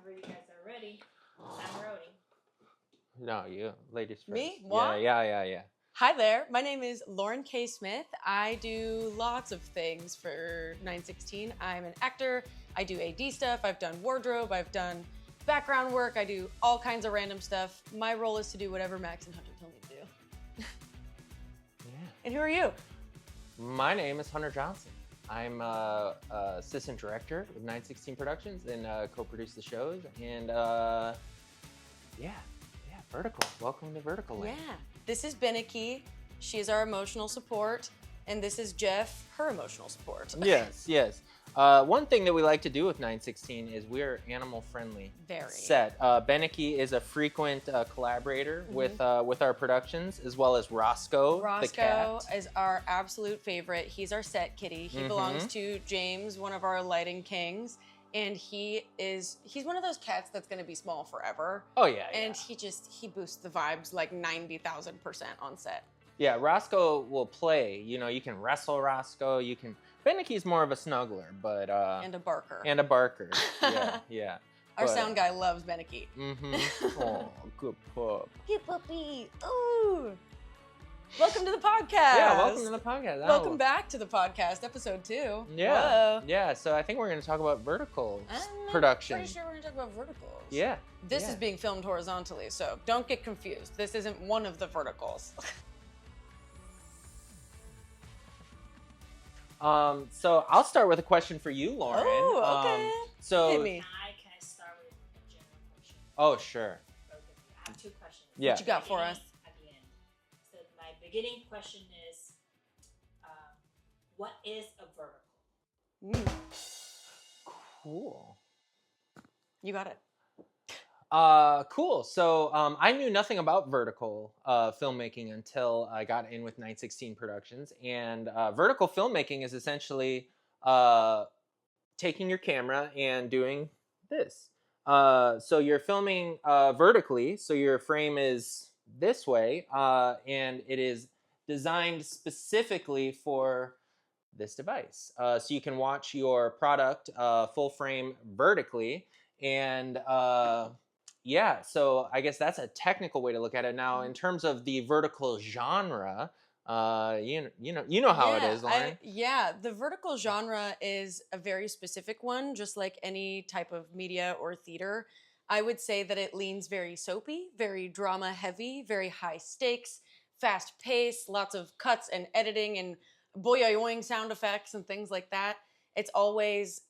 Whenever you guys are ready, I'm ready. No, you. Ladies first. Me? What? Yeah. Hi there. My name is Lauren K. Smith. I do lots of things for 916. I'm an actor. I do AD stuff. I've done wardrobe. I've done background work. I do all kinds of random stuff. My role is to do whatever Max and Hunter tell me to do. Yeah. And who are you? My name is Hunter Johnson. I'm assistant director with 916 Productions and co-produce the shows. And Vertical. Welcome to Vertical Land. Yeah. This is Beneki. She is our emotional support. And this is Jeff, her emotional support. Yes. One thing that we like to do with 916 is we're animal friendly. Very. Set. Beneki is a frequent collaborator with our productions, as well as Roscoe, the cat. Roscoe is our absolute favorite. He's our set kitty. He belongs to James, one of our lighting kings. And he's one of those cats that's going to be small forever. Oh, yeah. And he boosts the vibes like 90,000% on set. Yeah, Roscoe will play. You know, you can wrestle Roscoe. Beneke's more of a snuggler, but And a barker. Yeah. Our sound guy loves Beneki. Oh, good pup. Good puppy. Ooh. Welcome to the podcast. Yeah, welcome to the podcast. Welcome back to the podcast, episode 2. Yeah. Whoa. Yeah, so I think we're going to talk about Vertical I'm production. pretty sure we're going to talk about verticals. Yeah. This is being filmed horizontally, so don't get confused. This isn't one of the verticals. So I'll start with a question for you, Lauren. Oh, okay. Hit me. Can I start with a general question? Oh, sure. Okay. I have 2 questions. Yeah. What you got for us? At the end. So my beginning question is, what is a vertical? Cool. You got it. Cool. So I knew nothing about vertical filmmaking until I got in with 916 Productions. And vertical filmmaking is essentially taking your camera and doing this. So you're filming vertically, so your frame is this way, and it is designed specifically for this device. So you can watch your product full frame vertically, and so I guess that's a technical way to look at it. Now, in terms of the vertical genre, you know how it is, Lauren. The vertical genre is a very specific one, just like any type of media or theater. I would say that it leans very soapy, very drama heavy, very high stakes, fast pace, lots of cuts and editing and boing sound effects and things like that. It's always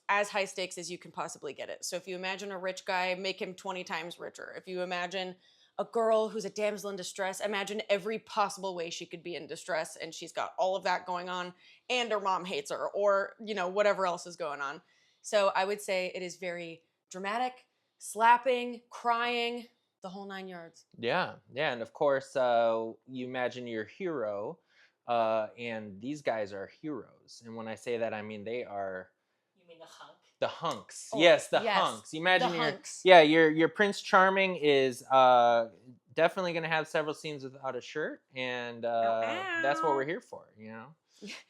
as high stakes as you can possibly get it. So if you imagine a rich guy, make him 20 times richer. If you imagine a girl who's a damsel in distress, imagine every possible way she could be in distress, and she's got all of that going on, and her mom hates her, or whatever else is going on. So I would say it is very dramatic, slapping, crying, the whole 9 yards. Yeah, and of course, you imagine your hero, and these guys are heroes. And when I say that, I mean they are. You mean the hunk? The hunks. Oh, yes, yes. hunks. You imagine The hunks. your Prince Charming is definitely going to have several scenes without a shirt, and that's what we're here for,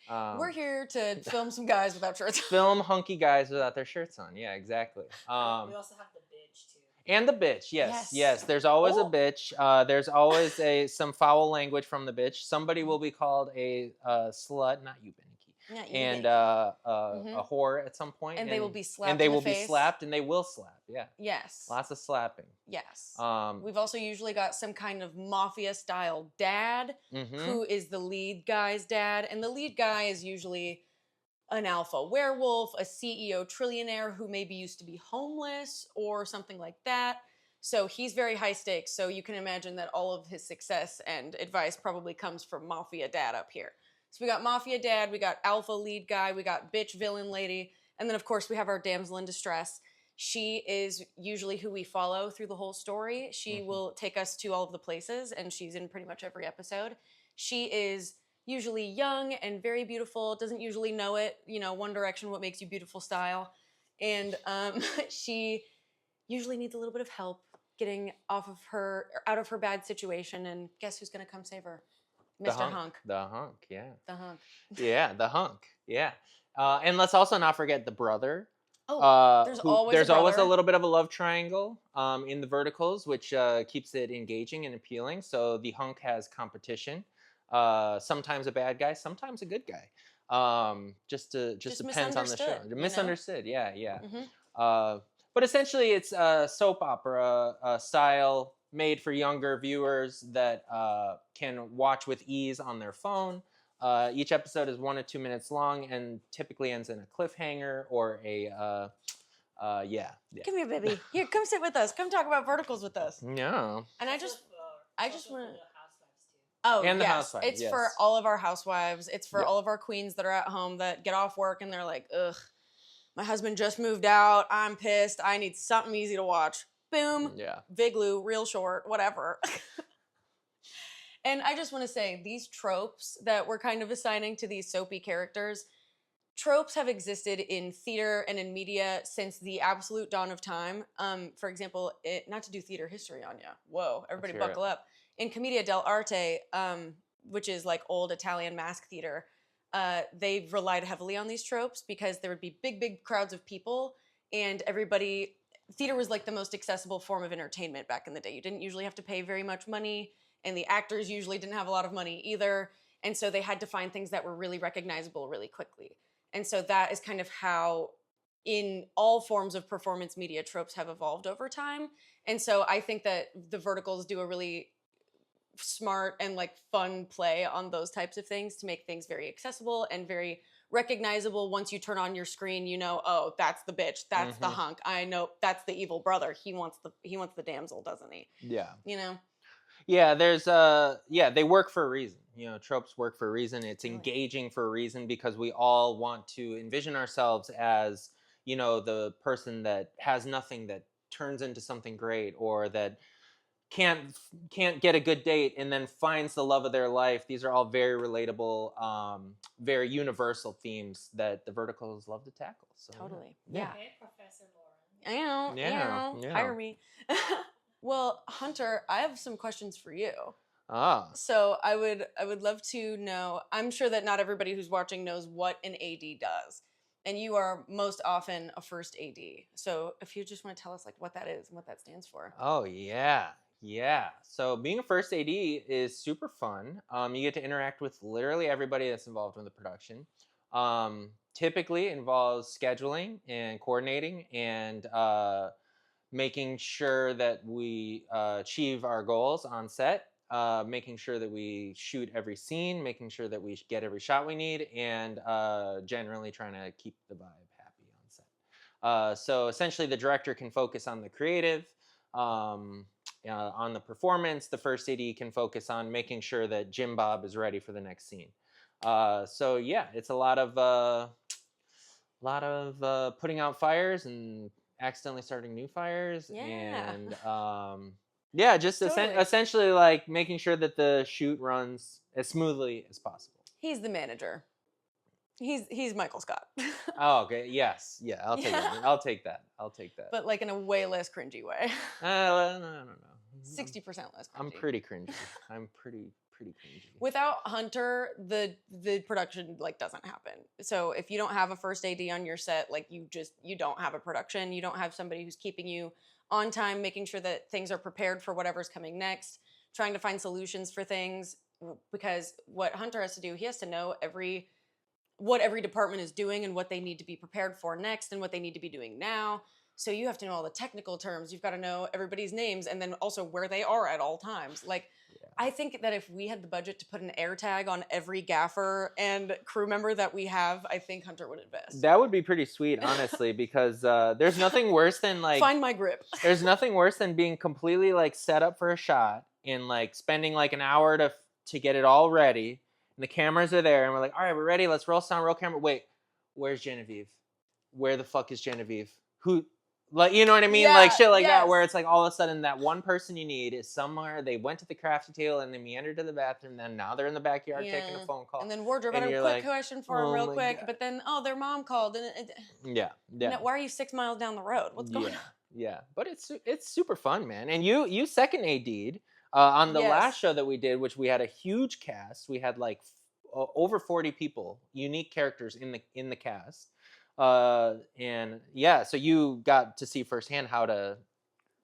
We're here to film some guys without shirts. Film hunky guys without their shirts on. Yeah, exactly. We also have the bitch too. And the bitch, yes. There's always a bitch. There's always some foul language from the bitch. Somebody will be called a slut, not you, Beneki. And a whore at some point. And they will be slapped. And they in the will face. be slapped, and they will slap. Yeah. Yes. Lots of slapping. Yes. Um, We've also usually got some kind of mafia-style dad who is the lead guy's dad. And the lead guy is usually an alpha werewolf, a CEO trillionaire who maybe used to be homeless or something like that. So he's very high stakes. So you can imagine that all of his success and advice probably comes from mafia dad up here. So we got mafia dad, we got alpha lead guy, we got bitch villain lady, and then of course we have our damsel in distress. She is usually who we follow through the whole story. She will take us to all of the places, and she's in pretty much every episode. She is usually young and very beautiful, doesn't usually know it, One Direction, what makes you beautiful style. And she usually needs a little bit of help getting out of her bad situation, and guess who's gonna come save her? Mr. Hunk. The hunk, yeah. The hunk. Yeah, the hunk, yeah. And let's also not forget the brother. There's always there's a always a brother. little bit of a love triangle in the verticals, which keeps it engaging and appealing. So the hunk has competition, sometimes a bad guy, sometimes a good guy. Just depends on the show. misunderstood, you know? Misunderstood, yeah, yeah. Mhm. But essentially, it's a soap opera style made for younger viewers that can watch with ease on their phone. Each episode is 1 to 2 minutes long and typically ends in a cliffhanger or a yeah. Come here, baby. Here, come sit with us. Come talk about verticals with us. Yeah. And I Also just for- want also for to. the housewives too. Oh, And the yes. housewives, It's for yes. all of our housewives. It's for Yeah. all of our queens that are at home that get off work and they're like, ugh, my husband just moved out. I'm pissed. I need something easy to watch. Boom. Yeah. Viglu, real short, whatever. And I just want to say, these tropes that we're kind of assigning to these soapy characters, tropes have existed in theater and in media since the absolute dawn of time. For example, not to do theater history on you. Whoa, everybody Let's hear buckle up. In Commedia dell'arte, which is like old Italian mask theater, they relied heavily on these tropes because there would be big crowds of people and everybody. Theater was like the most accessible form of entertainment back in the day. You didn't usually have to pay very much money, and the actors usually didn't have a lot of money either. And so they had to find things that were really recognizable really quickly. And so that is kind of how, in all forms of performance media, tropes have evolved over time. And so I think that the verticals do a really smart and like fun play on those types of things to make things very accessible and very recognizable. Once you turn on your screen, you know, oh, that's the bitch, that's the hunk. I know that's the evil brother. He wants the damsel, doesn't he? Yeah. You know? Yeah, there's they work for a reason. You know, tropes work for a reason. It's engaging for a reason because we all want to envision ourselves as, you know, the person that has nothing that turns into something great or that can't get a good date and then finds the love of their life. These are all very relatable, very universal themes that the verticals love to tackle. So Totally. yeah. Yeah. Okay, Professor Lauren. Yeah. Hire me. Well, Hunter, I have some questions for you. Ah. So I would love to know. I'm sure that not everybody who's watching knows what an AD does, and you are most often a first AD. So if you just want to tell us like what that is and what that stands for. Oh yeah. Yeah. So being a first AD is super fun. You get to interact with literally everybody that's involved in the production. Typically involves scheduling and coordinating and making sure that we achieve our goals on set, making sure that we shoot every scene, making sure that we get every shot we need, and generally trying to keep the vibe happy on set. So essentially the director can focus on the creative, on the performance. The first AD can focus on making sure that Jim Bob is ready for the next scene. So yeah, it's a lot of putting out fires and accidentally starting new fires. Yeah. And just Totally. essentially like making sure that the shoot runs as smoothly as possible. He's the manager. He's Michael Scott. Oh, okay. Yes. Yeah, I'll take Yeah. that. I'll take that. But like in a way less cringy way. No. 60% less cringy. I'm pretty cringy. I'm pretty cringy. Without Hunter, the production like doesn't happen. So if you don't have a first AD on your set, like you don't have a production. You don't have somebody who's keeping you on time, making sure that things are prepared for whatever's coming next, trying to find solutions for things. Because what Hunter has to do, he has to know what every department is doing and what they need to be prepared for next and what they need to be doing now. So you have to know all the technical terms. You've got to know everybody's names and then also where they are at all times. Like, yeah. I think that if we had the budget to put an air tag on every gaffer and crew member that we have, I think Hunter would invest. That would be pretty sweet, honestly, because there's nothing worse than like... Find my grip. There's nothing worse than being completely like set up for a shot and like spending like an hour to get it all ready. And the cameras are there, and we're like, all right, we're ready. Let's roll sound, roll camera. Wait, where's Genevieve? Where the fuck is Genevieve? Who, like, you know what I mean? Yeah, like shit like yes. that, where it's like all of a sudden that one person you need is somewhere. They went to the crafty table and they meandered to the bathroom. Then now they're in the backyard taking a phone call. And then wardrobe, I and had a you're quick like, question for him, oh real my quick. God. But then, their mom called, and Yeah. why are you 6 miles down the road? What's going on? Yeah, but it's super fun, man. And you second AD'd on the last show that we did, which we had a huge cast. We had like over 40 people, unique characters in the cast. And yeah, so you got to see firsthand how to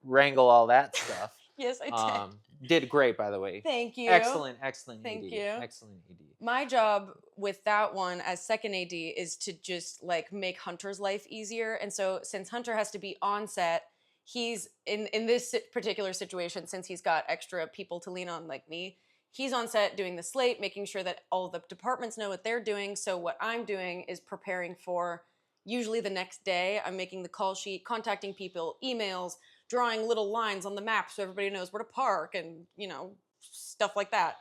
wrangle all that stuff. Yes, I did. Did great, by the way. Thank you. Excellent Thank AD. you. Excellent AD. My job with that one as second AD is to just like make Hunter's life easier. And so since Hunter has to be on set, he's in this particular situation, since he's got extra people to lean on like me, he's on set doing the slate, making sure that all the departments know what they're doing. So what I'm doing is preparing for usually the next day. I'm making the call sheet, contacting people, emails, drawing little lines on the map so everybody knows where to park and, you know, stuff like that.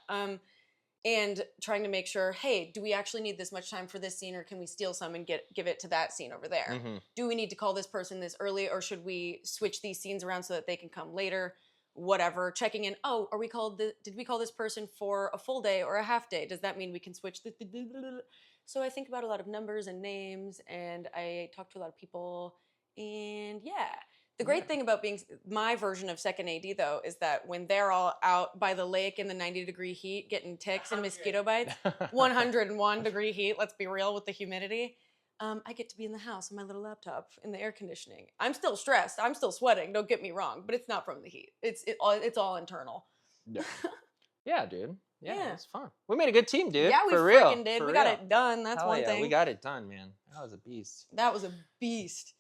And trying to make sure, hey, do we actually need this much time for this scene, or can we steal some and give it to that scene over there? Mm-hmm. Do we need to call this person this early, or should we switch these scenes around so that they can come later? Whatever. Checking in. Oh, did we call this person for a full day or a half day? Does that mean we can switch the? So I think about a lot of numbers and names, and I talk to a lot of people, and yeah. The great thing about being my version of second AD, though, is that when they're all out by the lake in the 90-degree heat getting ticks and mosquito bites, 101-degree heat, let's be real with the humidity, I get to be in the house on my little laptop in the air conditioning. I'm still stressed. I'm still sweating. Don't get me wrong, but it's not from the heat. It's all internal. Yeah, yeah, dude. Yeah. It's fun. We made a good team, dude. Yeah, we for real. freaking did. For we real. got it done. That's Hell one yeah, thing. We got it done, man. That was a beast. That was a beast.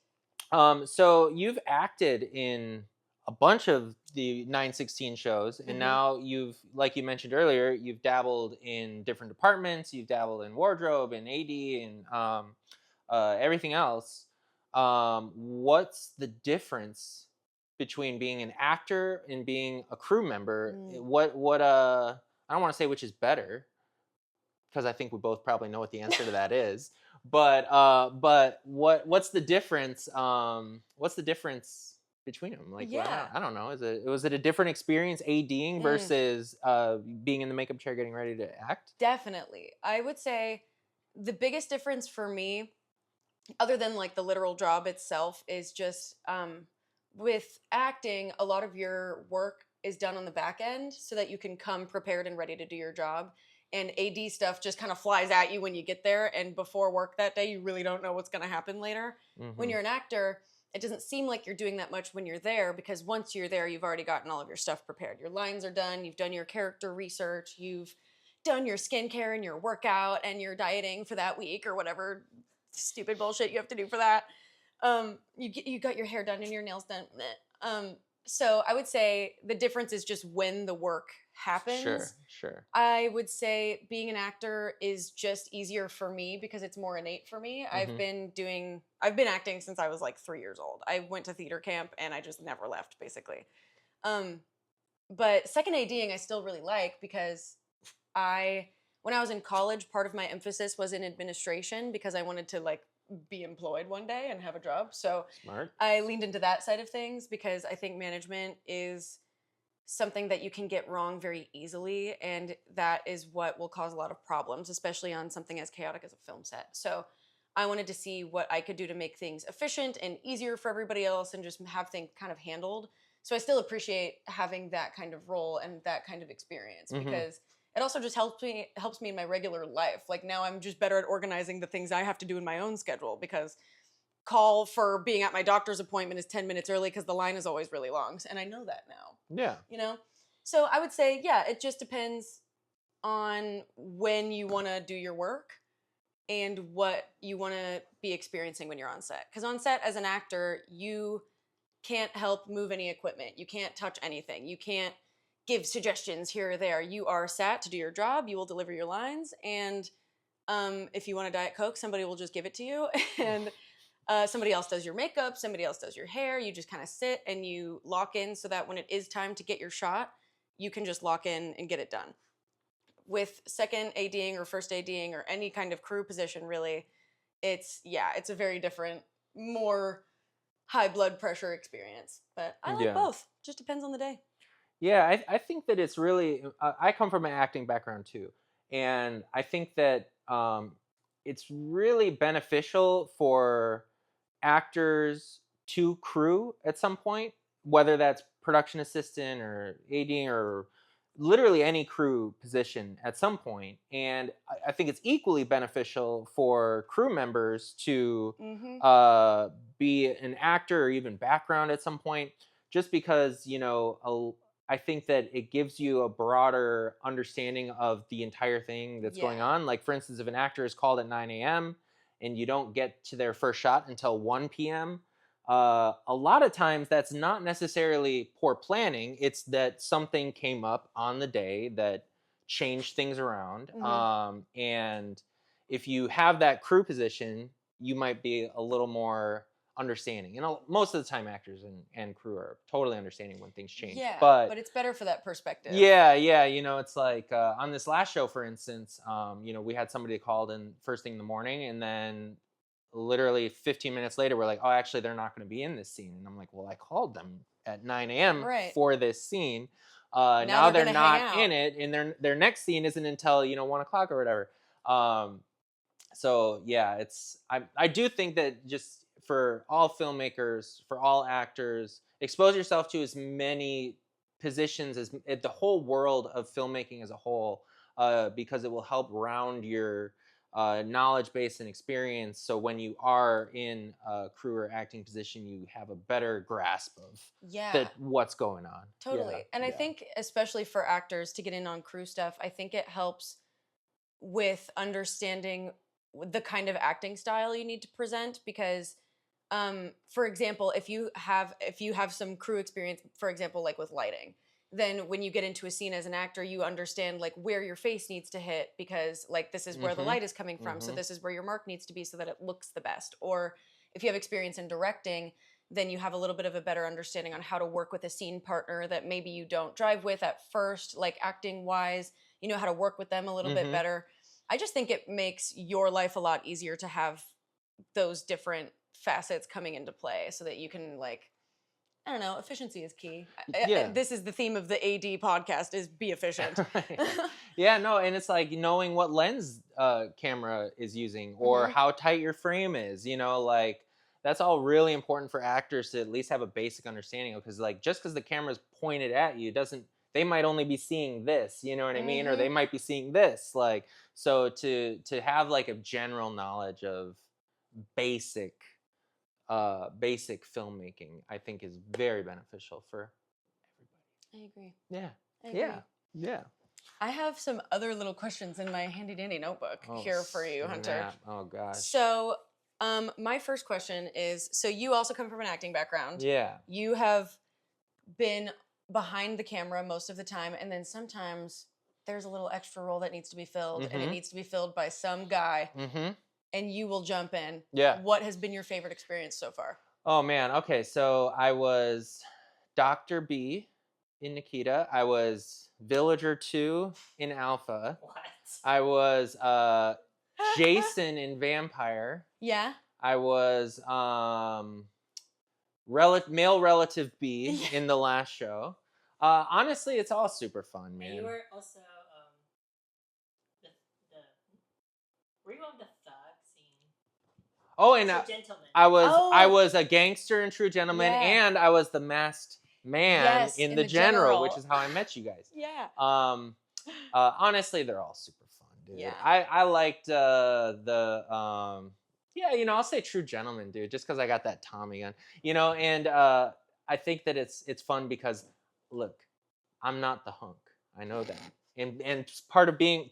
So you've acted in a bunch of the 916 shows, and now you've, like you mentioned earlier, you've dabbled in different departments. You've dabbled in wardrobe and AD and everything else. What's the difference between being an actor and being a crew member? I don't want to say which is better, because I think we both probably know what the answer to that is. But what's the difference? What's the difference between them? Like, Yeah. I don't know. Was it a different experience ADing versus being in the makeup chair getting ready to act? Definitely. I would say the biggest difference for me, other than like the literal job itself, is just with acting, a lot of your work is done on the back end so that you can come prepared and ready to do your job. And AD stuff just kind of flies at you when you get there. And before work that day, you really don't know what's going to happen later. When you're an actor, it doesn't seem like you're doing that much when you're there, because once you're there, you've already gotten all of your stuff prepared. Your lines are done. You've done your character research. You've done your skincare and your workout and your dieting for that week or whatever stupid bullshit you have to do for that. You got your hair done and your nails done. So I would say the difference is just when the work happens. Sure. I would say being an actor is just easier for me because it's more innate for me. I've been acting since I was like 3 years old. I went to theater camp and I just never left, basically. But second ADing I still really like, because when I was in college, part of my emphasis was in administration because I wanted to like be employed one day and have a job. So Smart. I leaned into that side of things because I think management is something that you can get wrong very easily, and that is what will cause a lot of problems, especially on something as chaotic as a film set. So I wanted to see what I could do to make things efficient and easier for everybody else and just have things kind of handled. So I still appreciate having that kind of role and that kind of experience, because it also just helps me in my regular life. Like now I'm just better at organizing the things I have to do in my own schedule, because call for being at my doctor's appointment is 10 minutes early because the line is always really long. And I know that now. Yeah. You know? So I would say, yeah, it just depends on when you want to do your work and what you want to be experiencing when you're on set. Because on set as an actor, you can't help move any equipment. You can't touch anything. You can't give suggestions here or there. You are sat to do your job. You will deliver your lines. And if you want a Diet Coke, somebody will just give it to you. And somebody else does your makeup. Somebody else does your hair. You just kind of sit and you lock in so that when it is time to get your shot, you can just lock in and get it done. With second ADing or first ADing or any kind of crew position, really, it's a very different, more high blood pressure experience. But I like both. Just depends on the day. Yeah, I think that it's really, I come from an acting background too. And I think that it's really beneficial for actors to crew at some point, whether that's production assistant or ADing or literally any crew position at some point, and I think it's equally beneficial for crew members to be an actor or even background at some point, just because I think that it gives you a broader understanding of the entire thing that's going on. Like, for instance, if an actor is called at 9 a.m. and you don't get to their first shot until 1 p.m., a lot of times that's not necessarily poor planning. It's that something came up on the day that changed things around. And if you have that crew position, you might be a little more understanding. Most of the time actors and crew are totally understanding when things change. Yeah, but it's better for that perspective. Yeah. It's like on this last show, for instance, we had somebody called in first thing in the morning, and then literally 15 minutes later, we're like, oh, actually, they're not going to be in this scene. And I'm like, well, I called them at 9 a.m. for this scene. Now they're not in it, and their next scene isn't until 1 o'clock or whatever. So yeah, I do think that just for all filmmakers, for all actors, expose yourself to as many positions as the whole world of filmmaking as a whole, because it will help round your knowledge base and experience. So when you are in a crew or acting position, you have a better grasp of what's going on. Totally. And I think especially for actors to get in on crew stuff, I think it helps with understanding the kind of acting style you need to present, because for example, if you have some crew experience, for example, like with lighting, then when you get into a scene as an actor, you understand like where your face needs to hit, because like this is where the light is coming from. So this is where your mark needs to be so that it looks the best. Or if you have experience in directing, then you have a little bit of a better understanding on how to work with a scene partner that maybe you don't drive with at first, like acting wise, you know how to work with them a little bit better. I just think it makes your life a lot easier to have those different facets coming into play, so that you can like, I don't know, efficiency is key. This is the theme of the AD podcast, is be efficient. Yeah, no, and it's like knowing what lens camera is using, or how tight your frame is, like that's all really important for actors to at least have a basic understanding of, because like just because the camera's pointed at you they might only be seeing this, you know what I mean? Or they might be seeing this, like, so to have like a general knowledge of basic filmmaking, I think is very beneficial for everybody. I agree. Yeah. I agree. Yeah. I have some other little questions in my handy dandy notebook here for you, Hunter. Oh gosh. So, my first question is, so you also come from an acting background. Yeah. You have been behind the camera most of the time, and then sometimes there's a little extra role that needs to be filled, and it needs to be filled by some guy. And you will jump in. Yeah. What has been your favorite experience so far? Oh man. Okay. So I was Dr. B in Nikita. I was Villager 2 in Alpha. What? I was Jason in Vampire. Yeah. I was male relative B in the last show. Honestly, it's all super fun, man. And you were also were you on the thug scene? Oh, and Gentleman. I was a gangster in True Gentleman, and I was the masked man in the General, which is how I met you guys. Yeah. Honestly, they're all super fun, dude. Yeah. I liked I'll say True Gentleman, dude, just because I got that Tommy gun, and I think that it's fun because, look, I'm not the hunk. I know that. And part of being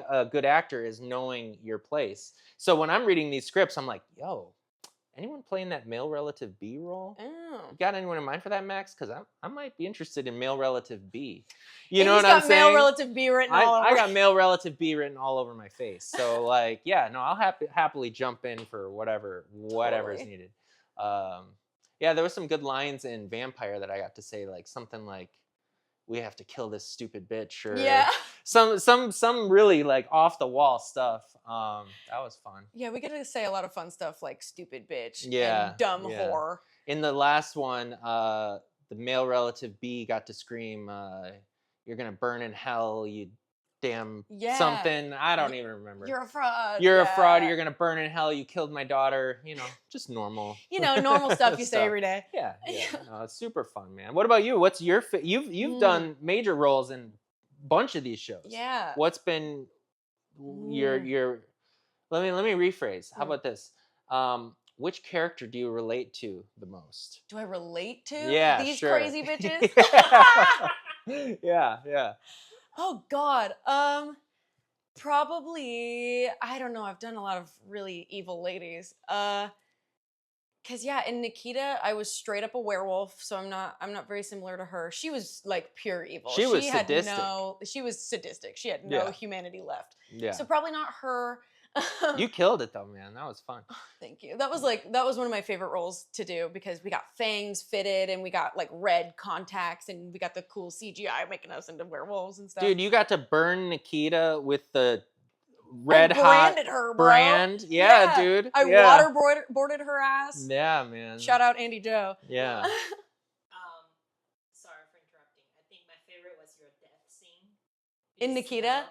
a good actor is knowing your place. So when I'm reading these scripts, I'm like, yo, anyone playing that male relative B role? Oh. You got anyone in mind for that, Max? Because I might be interested in male relative B. You know what I'm saying? He's got male relative B written all over. I got male relative B written all over my face. So like, yeah, no, I'll happily jump in for whatever is needed. There was some good lines in Vampire that I got to say, like something like, we have to kill this stupid bitch, or some really like off the wall stuff. That was fun. Yeah, we get to say a lot of fun stuff like stupid bitch and dumb whore. In the last one, the male relative B got to scream, you're gonna burn in hell, you damn something. I don't even remember. You're a fraud. You're a fraud. You're gonna burn in hell. You killed my daughter. Just normal. Normal stuff you say every day. Yeah. No, it's super fun, man. What about you? What's your you've done major roles in bunch of these shows. Yeah. What's been your let me rephrase. How about this? Which character do you relate to the most? Do I relate to Yeah, these sure. crazy bitches? Yeah. Oh God. Probably, I don't know. I've done a lot of really evil ladies. Cause yeah, in Nikita, I was straight up a werewolf, so I'm not very similar to her. She was like pure evil. She was sadistic. She was sadistic. She had no Yeah. humanity left. Yeah. So probably not her. You killed it though, man. That was fun. Thank you. That was one of my favorite roles to do because we got fangs fitted and we got like red contacts and we got the cool CGI making us into werewolves and stuff. Dude, you got to burn Nikita with the red I hot branded her, bro. brand. Yeah, dude. I yeah. waterboarded her ass. Yeah, man. Shout out Andy Joe. Yeah. Sorry for interrupting. I think my favorite was your death scene. In Nikita?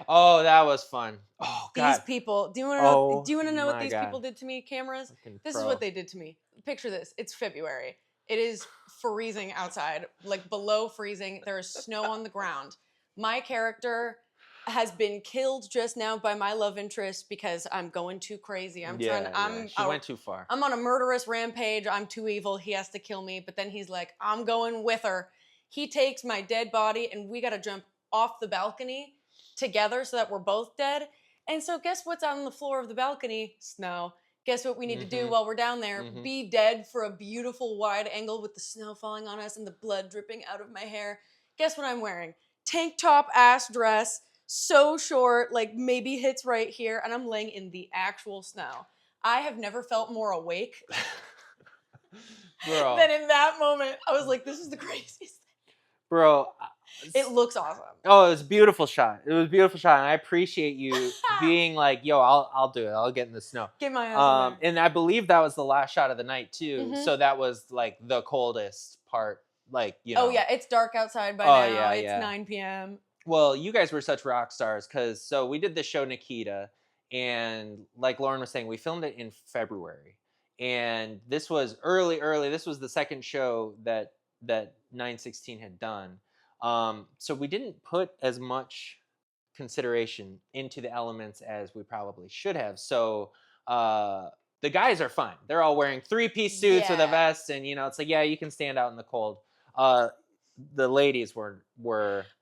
Oh, that was fun. Oh God. These people. Do you want to know what these people did to me, cameras? This is what they did to me. Picture this. It's February. It is freezing outside, like below freezing. There is snow on the ground. My character has been killed just now by my love interest because I'm going too crazy. She went too far. I'm on a murderous rampage. I'm too evil. He has to kill me. But then he's like, I'm going with her. He takes my dead body and we got to jump off the balcony together so that we're both dead. And so guess what's on the floor of the balcony? Snow. Guess what we need to do while we're down there? Be dead for a beautiful wide angle with the snow falling on us and the blood dripping out of my hair. Guess what I'm wearing? Tank top ass dress. So short, like maybe hits right here, and I'm laying in the actual snow. I have never felt more awake Bro. than in that moment. I was like, this is the craziest thing. Bro. It looks awesome. Oh, it was a beautiful shot. It was a beautiful shot, and I appreciate you being like, yo, I'll do it. I'll get in the snow. Get my ass in there. And I believe that was the last shot of the night, too. So that was like the coldest part. Like, you know. Oh, yeah, it's dark outside by now. Yeah, it's 9 p.m. Well, you guys were such rock stars because so we did the show Nikita, and like Lauren was saying, we filmed it in February, and this was early. This was the second show that 916 had done. So we didn't put as much consideration into the elements as we probably should have. So the guys are fine. They're all wearing 3-piece suits with a vest, and you know it's like you can stand out in the cold. The ladies were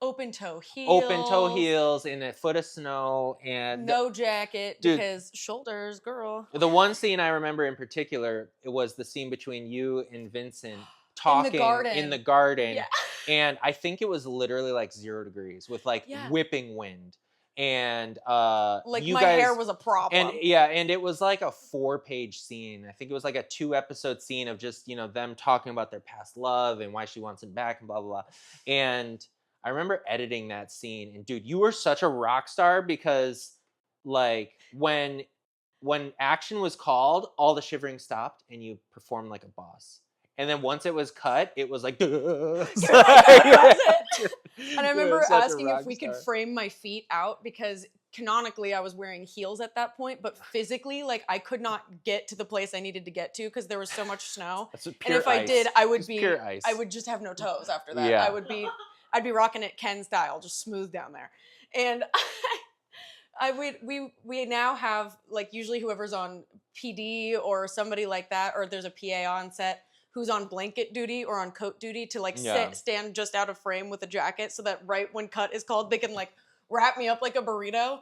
open toe heels in a foot of snow and no jacket because shoulders, girl. The one scene I remember in particular, it was the scene between you and Vincent talking in the garden. Yeah. And I think it was literally like 0 degrees with like whipping wind. And like you my guys, hair was a problem. And it was like a 4-page scene. I think it was like a 2-episode scene of just, you know, them talking about their past love and why she wants him back and blah, blah, blah. And I remember editing that scene, and dude, you were such a rock star because like when action was called, all the shivering stopped and you performed like a boss. And then once it was cut, it was like, And I remember asking if we could frame my feet out because canonically I was wearing heels at that point, but physically, like I could not get to the place I needed to get to because there was so much snow. And if I did, I would just have no toes after that. Yeah. I'd be rocking it Ken style, just smooth down there. And we now have like usually whoever's on PD or somebody like that, or there's a PA on set who's on blanket duty or on coat duty to like stand just out of frame with a jacket so that right when cut is called, they can like wrap me up like a burrito.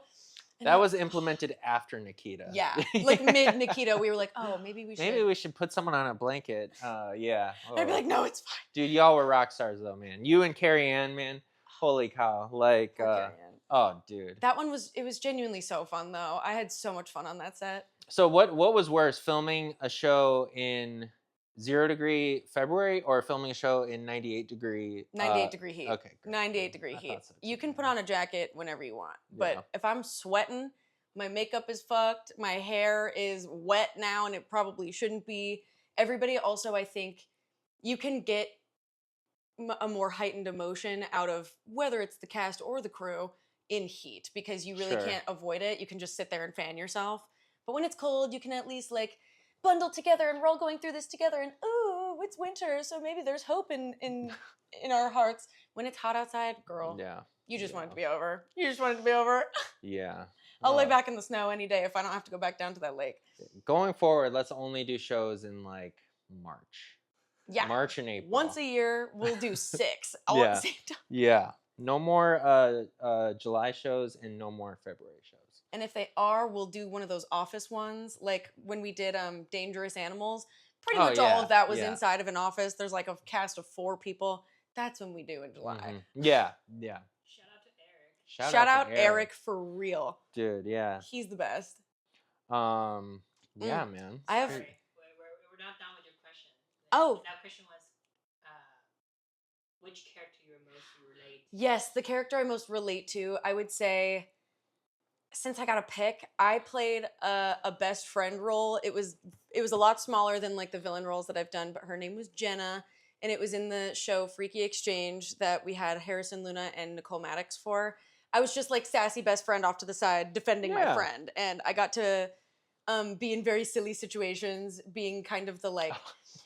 And that was implemented after Nikita. Yeah, like mid Nikita, we were like, oh, maybe we should put someone on a blanket. Yeah. Oh. I'd be like, no, it's fine. Dude, y'all were rock stars though, man. You and Carrie Ann, man. Holy cow. Like, oh, dude. That one was genuinely so fun though. I had so much fun on that set. So what was worse, filming a show in 0 degree February or filming a show in 98 degree heat. Okay. 98 degree heat. You can put on a jacket whenever you want. But if I'm sweating, my makeup is fucked, my hair is wet now and it probably shouldn't be. Everybody also, I think, you can get a more heightened emotion out of whether it's the cast or the crew in heat because you really can't avoid it. You can just sit there and fan yourself. But when it's cold, you can at least like bundle together and we're all going through this together and ooh, it's winter, so maybe there's hope in our hearts. When it's hot outside, girl, Yeah. you just want it to be over. You just want it to be over. Yeah. I'll lay back in the snow any day if I don't have to go back down to that lake. Going forward, let's only do shows in like March. Yeah. March and April. Once a year, we'll do 6 all at the same time. Yeah. No more July shows and no more February shows. And if they are, we'll do one of those office ones, like when we did Dangerous Animals. Pretty much all of that was inside of an office. There's like a cast of 4 people. That's when we do in July. Mm-hmm. Yeah. Yeah. Shout out Eric for real. Dude, yeah. He's the best. Yeah, man. I have... We're not done with your question. Oh. That question was, which character you most relate to? Yes, the character I most relate to, I would say, since I got to pick, I played a best friend role. It was a lot smaller than like the villain roles that I've done, but her name was Jenna, and it was in the show Freaky Exchange that we had Harrison Luna and Nicole Maddox for. I was just like sassy best friend off to the side defending my friend, and I got to be in very silly situations, being kind of the like,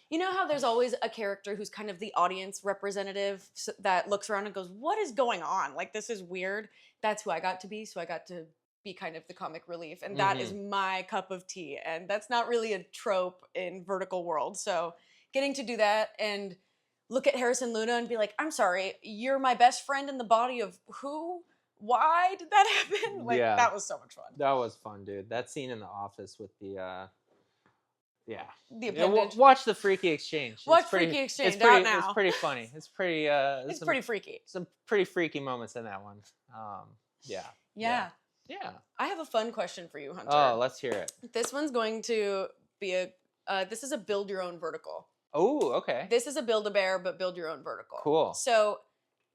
you know how there's always a character who's kind of the audience representative that looks around and goes, what is going on? Like, this is weird. That's who I got to be, so I got to be kind of the comic relief, and that is my cup of tea, and that's not really a trope in Vertical World, so getting to do that and look at Harrison Luna and be like, I'm sorry, you're my best friend in the body of who? Why did that happen? Like, that was so much fun. That was fun, dude. That scene in the office with the the appendage. Watch the Freaky Exchange. Watch Freaky Exchange out now. It's pretty funny. It's pretty it's pretty freaky. Some pretty freaky moments in that one. Yeah. I have a fun question for you, Hunter. Oh, let's hear it. This one's going to be this is a build your own vertical. Oh, okay. This is a Build-A-Bear, but build your own vertical. Cool. So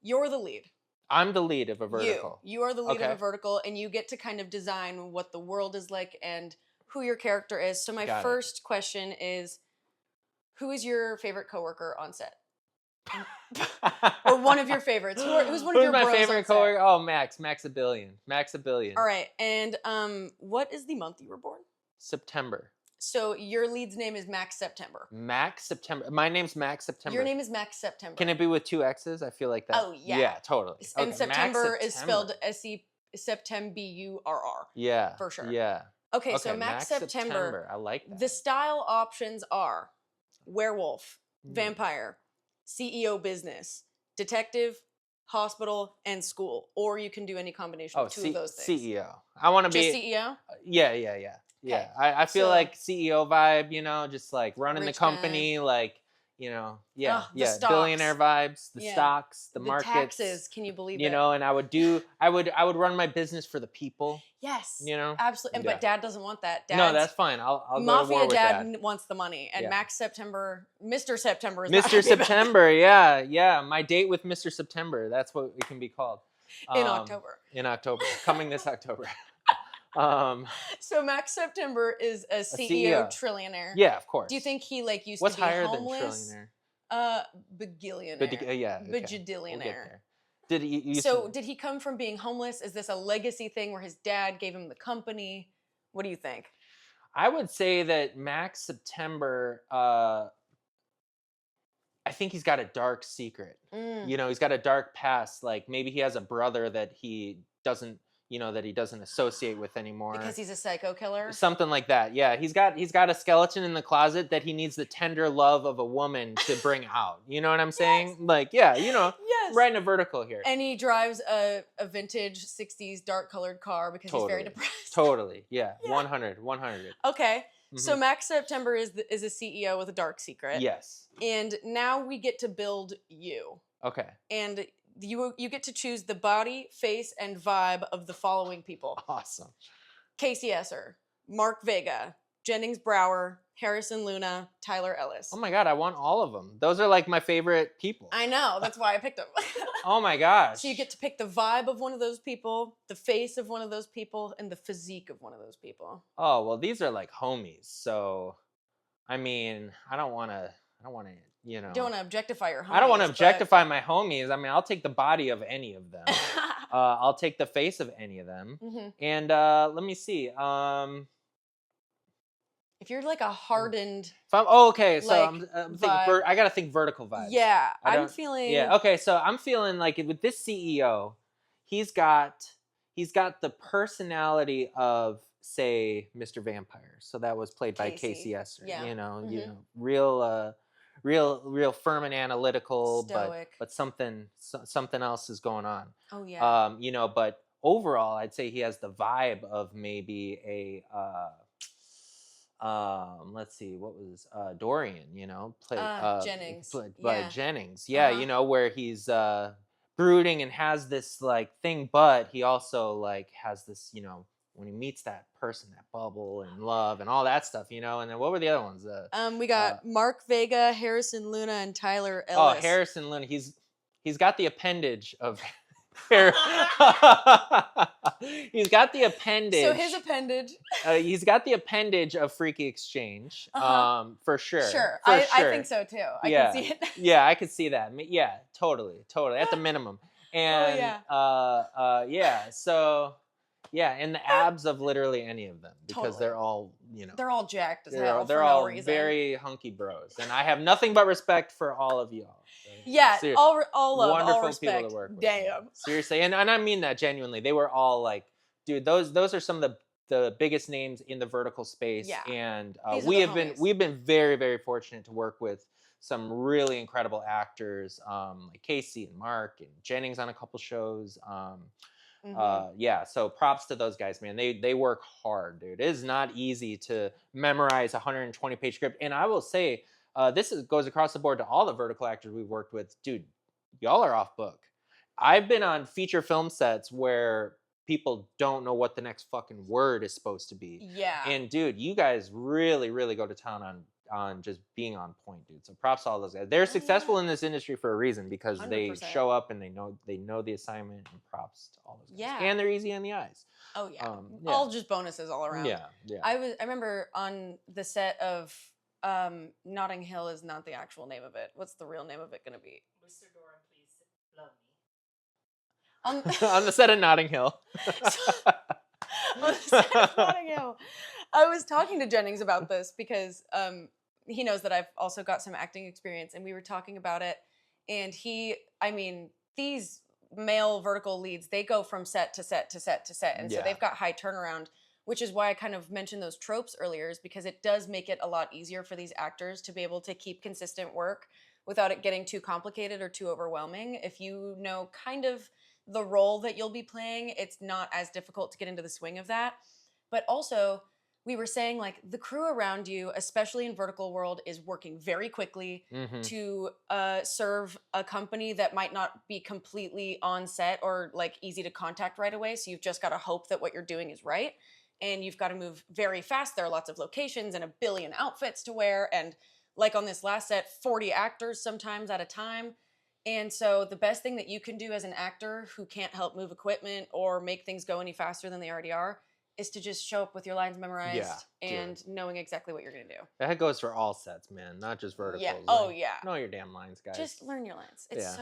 you're the lead. I'm the lead of a vertical. You are the lead of a vertical, and you get to kind of design what the world is like and who your character is. So my first question is, who is your favorite coworker on set? Or one of your favorites? Who's one of your bros my favorite on set? coworker? Oh, Max a billion. All right, and what is the month you were born? September. So your lead's name is Max September. Max September. My name's Max September. Your name is Max September. Can it be with 2 X's? I feel like that. Oh, yeah. Yeah, totally. And September is spelled September. Yeah. For sure. Yeah. Okay, so Max September. I like that. The style options are werewolf, vampire, CEO business, detective, hospital, and school. Or you can do any combination of 2 of those things. CEO. I want to be... Just CEO? Yeah. Yeah, I feel like CEO vibe, you know, just like running the company, like, you know, stocks. Billionaire vibes, the stocks, the markets, taxes. Can you believe it? You know, and I would run my business for the people. Yes, you know, absolutely. But Dad doesn't want that. No, that's fine. I'll Mafia go to war with Dad that. wants the money, and Max September, Mr. September is Mr. September. Yeah. My date with Mr. September. That's what it can be called. In October, coming this October. So Max September is a CEO trillionaire. Yeah, of course. Do you think he used to be What's higher homeless? than Bagillionaire. Bajadillionaire. Did he? Did he come from being homeless? Is this a legacy thing where his dad gave him the company? What do you think? I would say that Max September. I think he's got a dark secret. You know, he's got a dark past. Like maybe he has a brother that he doesn't associate with anymore. Because he's a psycho killer? Something like that. Yeah, he's got a skeleton in the closet that he needs the tender love of a woman to bring out. You know what I'm saying? Yes. Like, yeah, you know, right in a vertical here. And he drives a vintage 60s dark colored car because he's very depressed. Totally. Yeah. 100. Okay. So Max September is a CEO with a dark secret. Yes. And now we get to build you. Okay. And you get to choose the body, face, and vibe of the following people. Awesome. Casey Esser, Mark Vega, Jennings Brower, Harrison Luna, Tyler Ellis. Oh my God, I want all of them. Those are like my favorite people. I know, that's why I picked them. Oh my gosh. So you get to pick the vibe of one of those people, the face of one of those people, and the physique of one of those people. Oh, well, these are like homies. So, I mean, I don't want to, you know. Don't want to objectify your homies. I don't want to objectify my homies. I mean, I'll take the body of any of them. I'll take the face of any of them. And let me see. If you're like a hardened, okay, so like, I'm thinking, vibe. I gotta think vertical vibes. Yeah, I I'm don't- feeling. Yeah, okay, so I'm feeling like with this CEO, he's got the personality of, say, Mr. Vampire. So that was played by Casey Esser. Yeah. You know, Mhm. real firm and analytical, Stoic. but something else is going on. Oh yeah. You know, but overall, I'd say he has the vibe of maybe a let's see, what was Dorian, you know, Jennings. played by Yeah. Jennings. Yeah, Uh-huh. you know, where he's brooding and has this like thing, but he also like has this, you know, when he meets that person, that bubble and love and all that stuff, you know. And then what were the other ones? We got Mark Vega, Harrison Luna, and Tyler Ellis. Oh, Harrison Luna. He's got the appendage of he's got the appendage. So his appendage. He's got the appendage of Freaky Exchange. For sure. Sure. For I sure. think so too. I Yeah. can see it. Yeah, I could see that. Yeah, totally. At the minimum. And yeah. So yeah, and the abs of literally any of them, because Totally. they're all, you know, They're all jacked as hell they're for all no reason. very hunky bros, and I have nothing but respect for all of y'all. Yeah, Seriously. all love, Wonderful all respect. people to work with. Damn. Seriously, and I mean that genuinely. They were all like, dude, those are some of the biggest names in the vertical space. Yeah. And These are we've been very, very fortunate to work with some really incredible actors, like Casey and Mark and Jennings on a couple shows. Yeah, so props to those guys, man. They work hard, dude. It is not easy to memorize a 120-page script. And I will say, goes across the board to all the vertical actors we've worked with. Dude, y'all are off book. I've been on feature film sets where people don't know what the next fucking word is supposed to be. Yeah. And dude, you guys really, really go to town on just being on point, dude. So props to all those guys. They're successful in this industry for a reason, because 100%. they show up and they know the assignment, and props to all those guys. Yeah. And they're easy on the eyes. Oh yeah. Yeah. All just bonuses all around. Yeah. I remember on the set of Notting Hill is not the actual name of it. What's the real name of it gonna be? Mr. Doran, please love me. On the set of Notting Hill. On the set of Notting Hill. I was talking to Jennings about this because he knows that I've also got some acting experience, and we were talking about it. And these male vertical leads, they go from set to set to set to set. And so they've got high turnaround, which is why I kind of mentioned those tropes earlier, is because it does make it a lot easier for these actors to be able to keep consistent work without it getting too complicated or too overwhelming. If you know kind of the role that you'll be playing, it's not as difficult to get into the swing of that. But also, we were saying, like, the crew around you, especially in vertical world, is working very quickly to serve a company that might not be completely on set or like easy to contact right away. So you've just got to hope that what you're doing is right, and you've got to move very fast. There are lots of locations and a billion outfits to wear, and like on this last set, 40 actors sometimes at a time. And so the best thing that you can do as an actor who can't help move equipment or make things go any faster than they already are is to just show up with your lines memorized and knowing exactly what you're going to do. That goes for all sets, man, not just verticals. Yeah. Like, Oh, yeah. Know your damn lines, guys. Just learn your lines. It's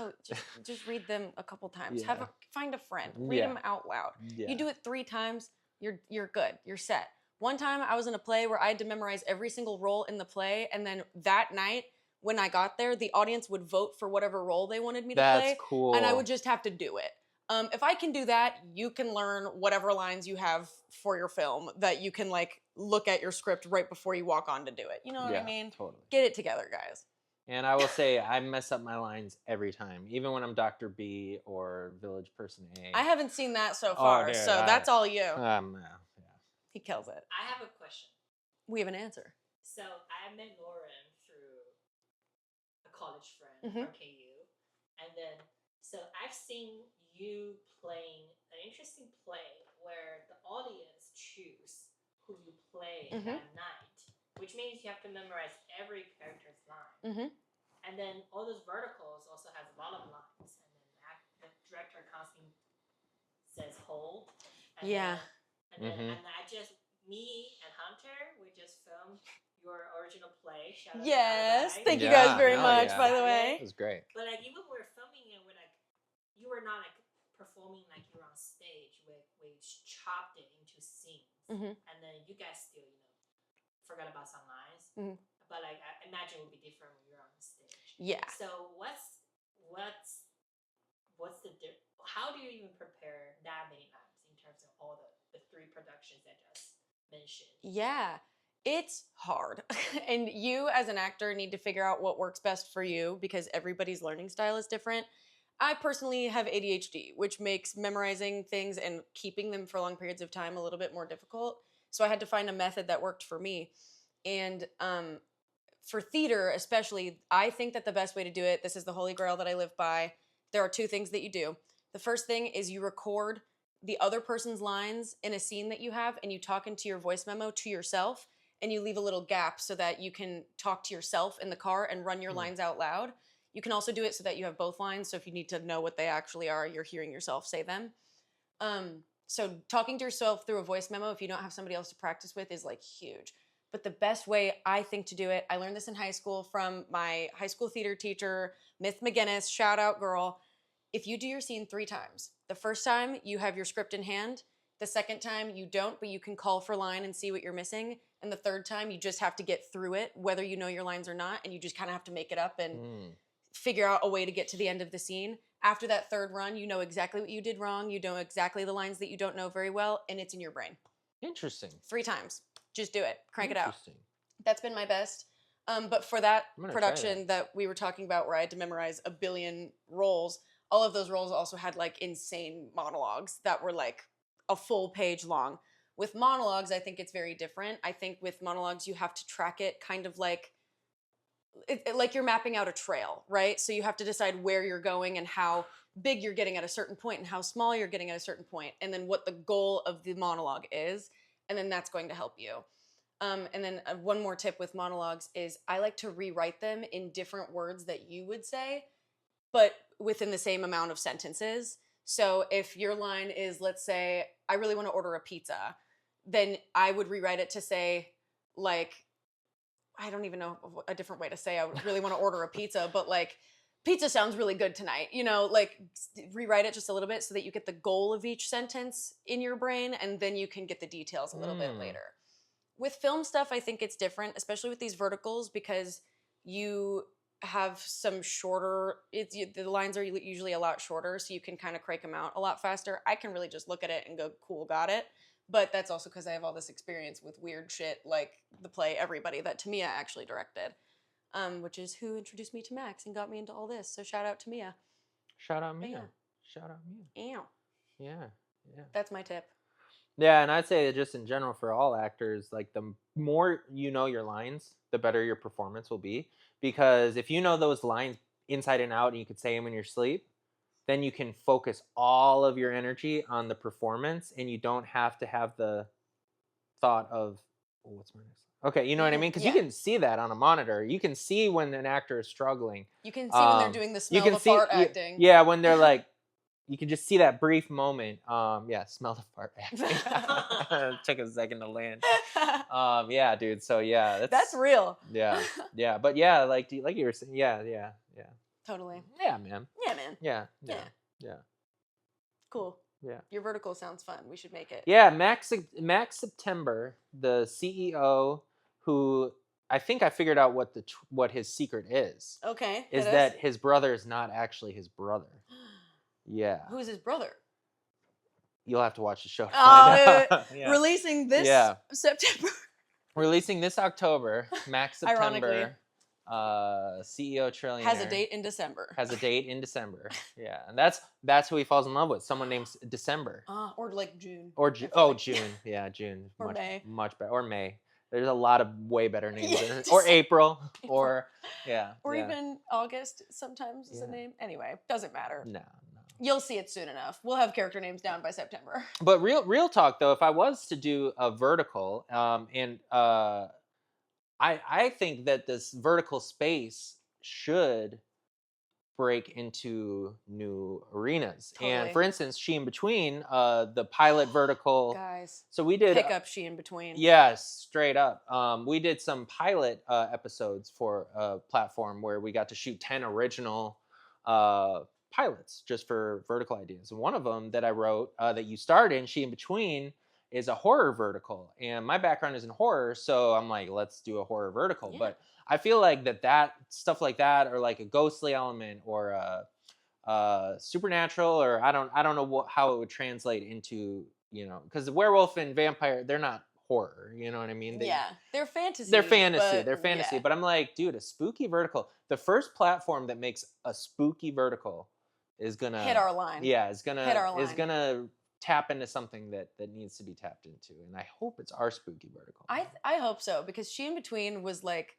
just read them a couple times. Yeah. Find a friend. Read them out loud. Yeah. You do it 3 times, you're good. You're set. One time I was in a play where I had to memorize every single role in the play, and then that night when I got there, the audience would vote for whatever role they wanted me to play. That's cool. And I would just have to do it. If I can do that, you can learn whatever lines you have for your film that you can like look at your script right before you walk on to do it. You know what I mean? Totally. Get it together, guys. And I will say, I mess up my lines every time, even when I'm Dr. B or Village Person A. I haven't seen that so far, so that's all you. Yeah. He kills it. I have a question. We have an answer. So I met Lauren through a college friend from KU, and then so I've seen you playing an interesting play where the audience choose who you play that night, which means you have to memorize every character's line. And then all those verticals also has a lot of lines, and then the director constantly says hold. And then I just, me and Hunter, we just filmed your original play. Shout out to Yes, Allies. thank you guys very much, by the It way. was great. But like even when we were filming it, we're like, you were not like performing like you were on stage. We chopped it into scenes, and then you guys still forgot about some lines. Mhm. But like I imagine it would be different when you're on the stage. Yeah. So what's how do you even prepare that many lines in terms of all the 3 productions I just mentioned? Yeah, it's hard. And you, as an actor, need to figure out what works best for you because everybody's learning style is different. I personally have ADHD, which makes memorizing things and keeping them for long periods of time a little bit more difficult. So I had to find a method that worked for me. And for theater, especially, I think that the best way to do it, this is the holy grail that I live by. There are 2 things that you do. The first thing is you record the other person's lines in a scene that you have, and you talk into your voice memo to yourself, and you leave a little gap so that you can talk to yourself in the car and run your lines out loud. You can also do it so that you have both lines, so if you need to know what they actually are, you're hearing yourself say them. So talking to yourself through a voice memo, if you don't have somebody else to practice with, is like huge. But the best way I think to do it, I learned this in high school from my high school theater teacher, Miss McGinnis, shout out girl. If you do your scene 3 times, the first time you have your script in hand, the second time you don't, but you can call for line and see what you're missing, and the third time you just have to get through it, whether you know your lines or not, and you just kind of have to make it up and figure out a way to get to the end of the scene. After that 3rd run, you know exactly what you did wrong, you know exactly the lines that you don't know very well, and it's in your brain. Interesting. 3 times. Just do it. Crank it out. Interesting. That's been my best. But for that production that we were talking about where I had to memorize a billion roles, all of those roles also had like insane monologues that were like a full page long. With monologues, I think it's very different. I think with monologues, you have to track it kind of like like you're mapping out a trail, right? So you have to decide where you're going and how big you're getting at a certain point and how small you're getting at a certain point, and then what the goal of the monologue is, and then that's going to help you. And then one more tip with monologues is I like to rewrite them in different words that you would say, but within the same amount of sentences. So if your line is, let's say, I really want to order a pizza, then I would rewrite it to say, like, I don't even know a different way to say I would really want to order a pizza, but like, pizza sounds really good tonight. You know, like rewrite it just a little bit so that you get the goal of each sentence in your brain, and then you can get the details a little bit later. With film stuff, I think it's different, especially with these verticals, because you have some shorter, the lines are usually a lot shorter, so you can kind of crank them out a lot faster. I can really just look at it and go, cool, got it. But that's also because I have all this experience with weird shit like the play Everybody that Tamia actually directed, which is who introduced me to Max and got me into all this. So shout out to Mia. Shout out Mia. Yeah. Shout out Mia. Ew. Yeah. That's my tip. Yeah, and I'd say that just in general for all actors, like the more you know your lines, the better your performance will be. Because if you know those lines inside and out and you could say them in your sleep, then you can focus all of your energy on the performance, and you don't have to have the thought of, oh, what's my next line? Okay, you know what I mean? Because you can see that on a monitor. You can see when an actor is struggling. You can see when they're doing the smell the fart acting. Yeah, when they're like, you can just see that brief moment. Yeah, smell the fart acting. It took a second to land. Yeah, dude. So yeah, that's real. Yeah. But yeah, like you were saying, yeah. Totally. Yeah, man. Yeah, man. Yeah. Cool. Yeah. Your vertical sounds fun. We should make it. Yeah, Max September, the CEO, who I think I figured out what his secret is. Okay. Is that his brother is not actually his brother. Yeah. Who's his brother? You'll have to watch the show to find out. Yeah. Releasing this September. Releasing this October, Max September. CEO trillionaire has a date in December. Yeah, and that's who he falls in love with. Someone named December. Or like June. Or June. Yeah, June. Or May. Much better. Or May. There's a lot of way better names. Or April. Or even August sometimes is a name. Anyway, doesn't matter. No. You'll see it soon enough. We'll have character names down by September. But real talk though, if I was to do a vertical, I think that this vertical space should break into new arenas. Totally. And for instance, She in Between, the pilot vertical. Guys, so we did pick up She in Between. Yes, straight up. We did some pilot episodes for a platform where we got to shoot 10 original pilots just for vertical ideas. And one of them that I wrote that you starred in, She in Between, is a horror vertical, and my background is in horror, so I'm like, let's do a horror vertical. Yeah. But I feel like that stuff like that, or like a ghostly element, or supernatural, or I don't know how it would translate into, because the werewolf and vampire, they're not horror, you know what I mean? They're fantasy. They're fantasy. But I'm like, dude, a spooky vertical. The first platform that makes a spooky vertical is gonna hit our line. Yeah, hit our line. is gonna tap into something that needs to be tapped into, and I hope it's our spooky vertical. I hope so, because She in Between was like,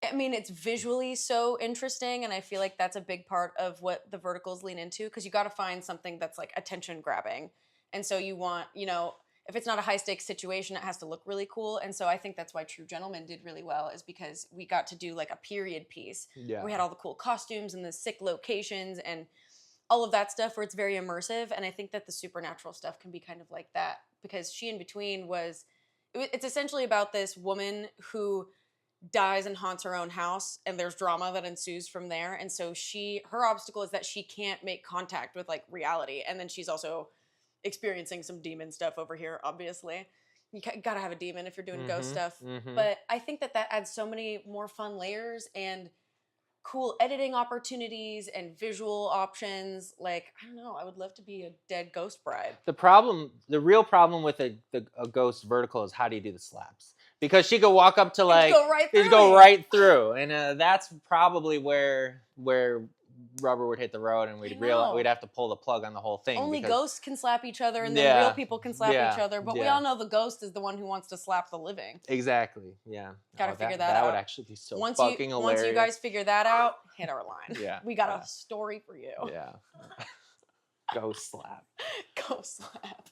I mean, it's visually so interesting, and I feel like that's a big part of what the verticals lean into, because you got to find something that's like attention grabbing, and so you want, if it's not a high stakes situation, it has to look really cool, and so I think that's why True Gentlemen did really well, is because we got to do like a period piece. Yeah. We had all the cool costumes and the sick locations and all of that stuff where it's very immersive, and I think that the supernatural stuff can be kind of like that, because She in Between it's essentially about this woman who dies and haunts her own house, and there's drama that ensues from there, and so her obstacle is that she can't make contact with like reality, and then she's also experiencing some demon stuff over here. Obviously, you gotta have a demon if you're doing ghost stuff, but I think that adds so many more fun layers and cool editing opportunities and visual options. Like, I don't know, I would love to be a dead ghost bride. The real problem with a ghost vertical is, how do you do the slaps? Because she could walk up to like, go right through, and that's probably where rubber would hit the road, and we'd have to pull the plug on the whole thing. Only ghosts can slap each other, and then real people can slap each other. But we all know the ghost is the one who wants to slap the living. Exactly. Yeah. Gotta figure that out. That would actually be so fucking hilarious. Once you guys figure that out, hit our line. Yeah. We got a story for you. Yeah. Ghost slap. Ghost slap.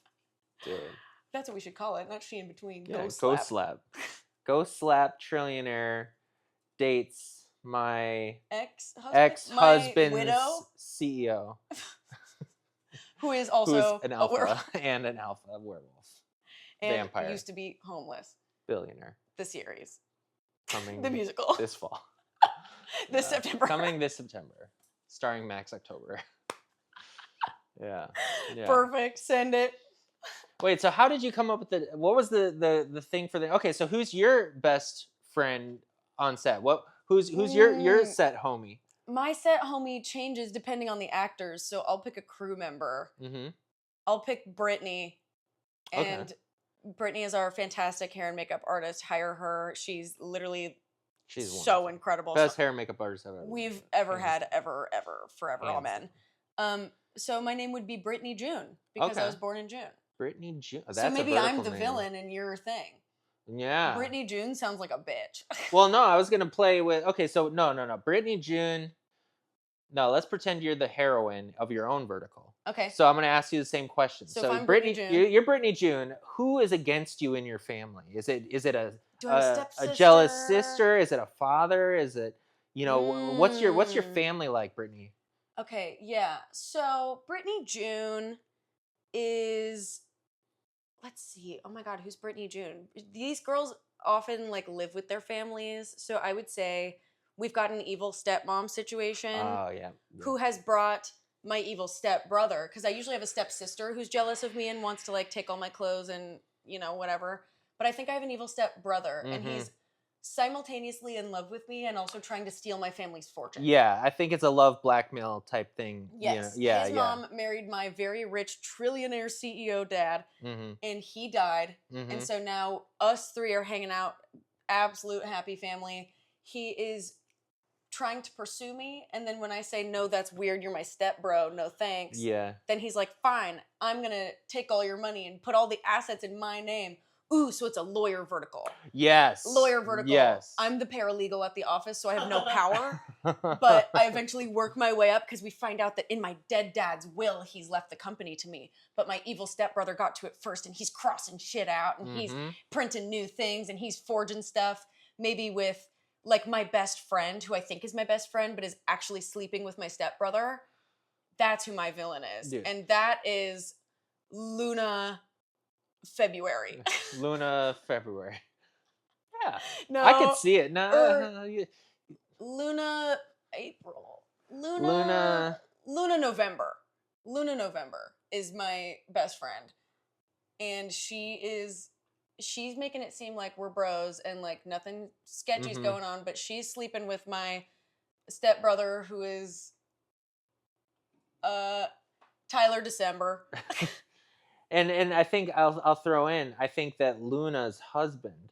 Dude. That's what we should call it. Not She in Between. Yeah, Ghost slap. Ghost slap trillionaire dates my ex-husband's widow CEO, who is also an alpha and an alpha werewolf and vampire. Used to be homeless. Billionaire. The series. Coming the musical this fall. This September. Coming this September, starring Max October. Yeah. Perfect. Send it. Wait, so how did you come up with what was the thing for okay, so who's your best friend on set? Who's your set homie? My set homie changes depending on the actors, so I'll pick a crew member. Mm-hmm. I'll pick Brittany, and Brittany is our fantastic hair and makeup artist. Hire her. She's literally so incredible. Best hair and makeup artist we've ever had, ever, forever. Amen. So my name would be Brittany June, because I was born in June. Brittany June. So maybe I'm the villain in your thing. Yeah. Brittany June sounds like a bitch. Well, no, I was gonna play with. Okay, so no. Brittany June. No, let's pretend you're the heroine of your own vertical. Okay. So I'm gonna ask you the same question. So if I'm Brittany June, you're Brittany June. Who is against you in your family? Is it a jealous sister? Is it a father? Is it what's your family like, Brittany? Okay, yeah. So Brittany June is, let's see. Oh my God, who's Brittany June? These girls often like live with their families, so I would say we've got an evil stepmom situation. Oh yeah. Who has brought my evil stepbrother? Because I usually have a stepsister who's jealous of me and wants to like take all my clothes and whatever. But I think I have an evil stepbrother, and he's simultaneously in love with me and also trying to steal my family's fortune. Yeah, I think it's a love blackmail type thing. Yes. His mom married my very rich trillionaire CEO dad, and he died. And so now us three are hanging out, absolute happy family. He is trying to pursue me, and then when I say, no, that's weird, you're my stepbro, no thanks. Yeah. Then he's like, fine, I'm gonna take all your money and put all the assets in my name. Ooh, so it's a lawyer vertical. Yes. Lawyer vertical. Yes. I'm the paralegal at the office, so I have no power. But I eventually work my way up because we find out that in my dead dad's will, he's left the company to me. But my evil stepbrother got to it first, and he's crossing shit out, and he's printing new things, and he's forging stuff, maybe with like my best friend, who I think is my best friend, but is actually sleeping with my stepbrother. That's who my villain is. Dude. And that is Luna February. Luna February. Yeah. No. I could see it. No. Luna April. Luna November. Luna November is my best friend. and she's making it seem like we're bros and like nothing sketchy's Mhm. going on, but she's sleeping with my stepbrother who is Tyler December. And I think I'll throw in, I think that Luna's husband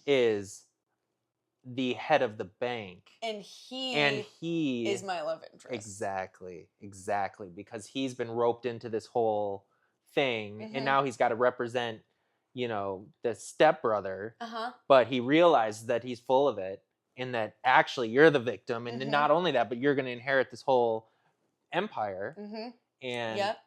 is the head of the bank. And he is my love interest. Exactly, because he's been roped into this whole thing, and now he's got to represent, the stepbrother. But he realized that he's full of it, and that actually you're the victim, and not only that, but you're going to inherit this whole empire. And yep.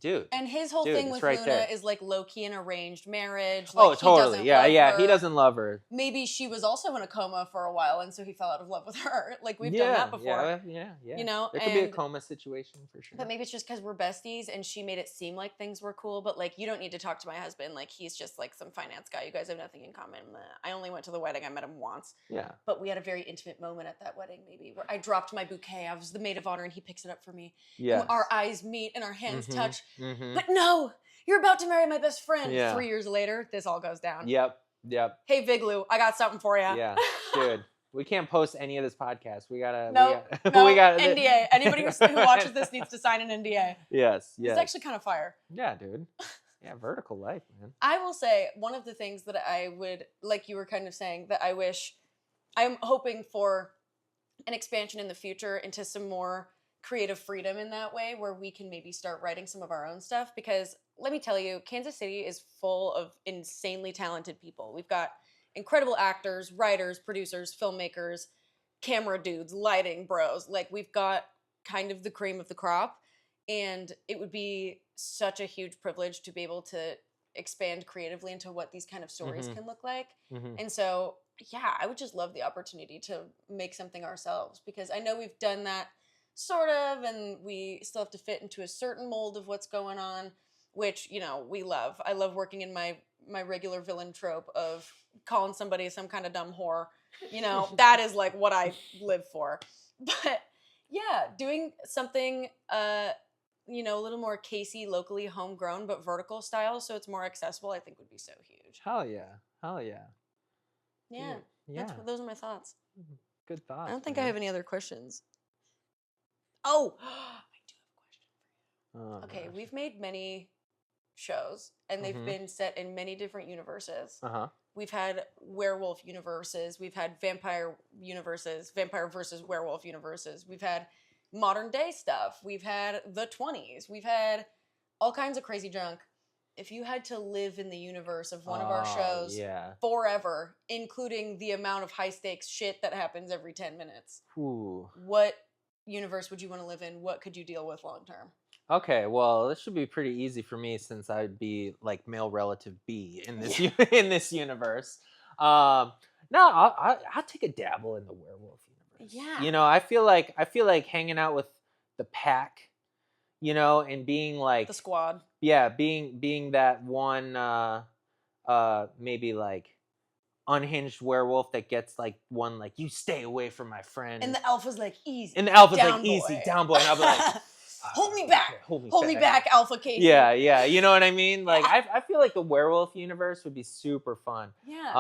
Dude. And his whole thing with right Luna there. is like low-key an arranged marriage. Oh, Like, totally. He doesn't love her. He doesn't love her. Maybe she was also in a coma for a while, and so he fell out of love with her. Like, we've done that before. Yeah. You know? There could be a coma situation for sure. But maybe it's just because we're besties, and she made it seem like things were cool. But, like, you don't need to talk to my husband. Like, he's just, like, some finance guy. You guys have nothing in common. I only went to the wedding. I met him once. Yeah. But we had a very intimate moment at that wedding, maybe, where I dropped my bouquet. I was the maid of honor, and he picks it up for me. Yeah. Our eyes meet, and our hands touch. But no! You're about to marry my best friend. Yeah. 3 years later, this all goes down. Yep. Hey, Viglu, I got something for you. Yeah, dude. We can't post any of this podcast. We gotta. No, we got NDA. Anybody who watches this needs to sign an NDA. Yes. It's actually kind of fire. Yeah, dude. Yeah, vertical life, man. I will say one of the things that I would, like you were kind of saying, that I'm hoping for an expansion in the future into some more creative freedom in that way, where we can maybe start writing some of our own stuff. Because let me tell you, Kansas City is full of insanely talented people. We've got incredible actors, writers, producers, filmmakers, camera dudes, lighting bros. Like, we've got kind of the cream of the crop, and it would be such a huge privilege to be able to expand creatively into what these kind of stories can look like. And so, yeah, I would just love the opportunity to make something ourselves, because I know we've done that sort of, and we still have to fit into a certain mold of what's going on, which, we love. I love working in my regular villain trope of calling somebody some kind of dumb whore. That is like what I live for. But yeah, doing something, a little more Casey, locally homegrown, but vertical style, so it's more accessible, I think would be so huge. Hell yeah. Yeah. Those are my thoughts. Good thoughts. I don't think I have any other questions. Oh, I do have a question for you. Okay, gosh. we've made many shows, and they've been set in many different universes. We've had werewolf universes. We've had vampire universes, vampire versus werewolf universes. We've had modern day stuff. We've had the 20s. We've had all kinds of crazy junk. If you had to live in the universe of one of our shows forever, including the amount of high stakes shit that happens every 10 minutes, what universe would you want to live in? What could you deal with long term? Okay, well, this should be pretty easy for me, since I'd be like male relative B in this in this universe. No, I'll take a dabble in the werewolf universe. Yeah. I feel like hanging out with the pack, and being like the squad. Yeah, being that one maybe like unhinged werewolf that gets like one, like, you stay away from my friend. And the alpha's like, easy. And the alpha's down like, boy. easy, down boy. And I'll be like, hold me back. Okay, hold me back, Alpha Casey. Yeah. You know what I mean? Like, I feel like the werewolf universe would be super fun. Yeah.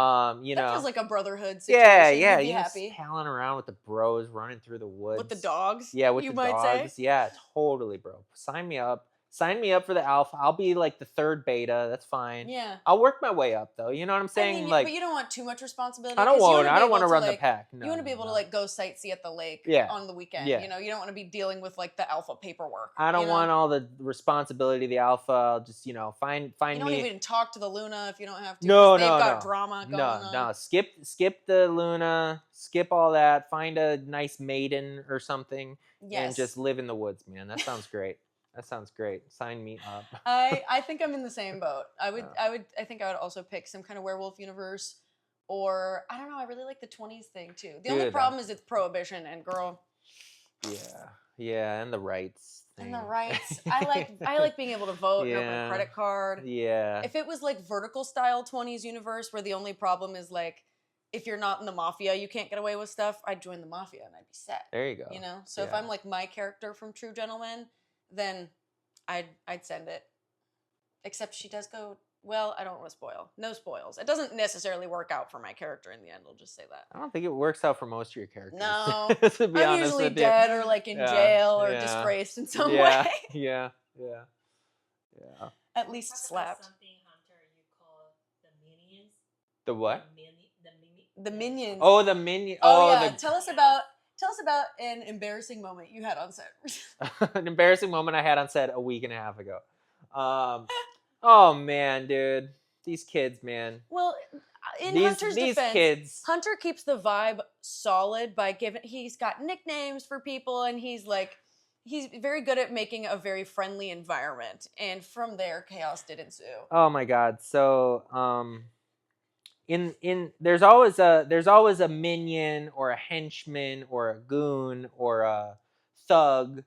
That feels like a brotherhood situation. Yeah. You'd be Just happy. palling around with the bros, running through the woods. With the dogs. Yeah, with you the might dogs. Say. Yeah, totally, bro. Sign me up. Sign me up for the alpha. I'll be like the third beta. That's fine. Yeah. I'll work my way up, though. You know what I'm saying? But you don't want too much responsibility. I don't want to run the pack. No, you want to be able to like go sightsee at the lake on the weekend. Yeah. You don't want to be dealing with like the alpha paperwork. I don't want all the responsibility of the alpha. I'll just find you me. You don't even talk to the Luna if you don't have to. No. They've got drama going on. No. Skip the Luna. Skip all that. Find a nice maiden or something. Yes. And just live in the woods, man. That sounds great. That sounds great. Sign me up. I think I'm in the same boat. I think I would also pick some kind of werewolf universe, or I don't know. I really like the 20s thing too. The only problem is it's prohibition, and girl. Yeah, and the rights thing. And the rights. I like being able to vote and open a credit card. Yeah. If it was like vertical style 20s universe, where the only problem is like, if you're not in the mafia, you can't get away with stuff. I'd join the mafia and I'd be set. There you go. So if I'm like my character from True Gentlemen, then I'd send it. Except she does go. Well, I don't want to spoil. No spoils. It doesn't necessarily work out for my character in the end. I'll just say that. I don't think it works out for most of your characters. No, to be I'm honest usually with dead you. or like in jail or yeah, disgraced in some yeah, way. yeah. At least slapped. Something, Hunter, you call the minions. The what? The minions. Oh, the minion. Oh yeah. The... Tell us about an embarrassing moment you had on set. An embarrassing moment I had on set a week and a half ago. Oh man, dude, these kids, man. Well, in Hunter's defense, kids. Hunter keeps the vibe solid by he's got nicknames for people, and he's very good at making a very friendly environment. And from there, chaos did ensue. Oh my god. So, there's always a minion or a henchman or a goon or a thug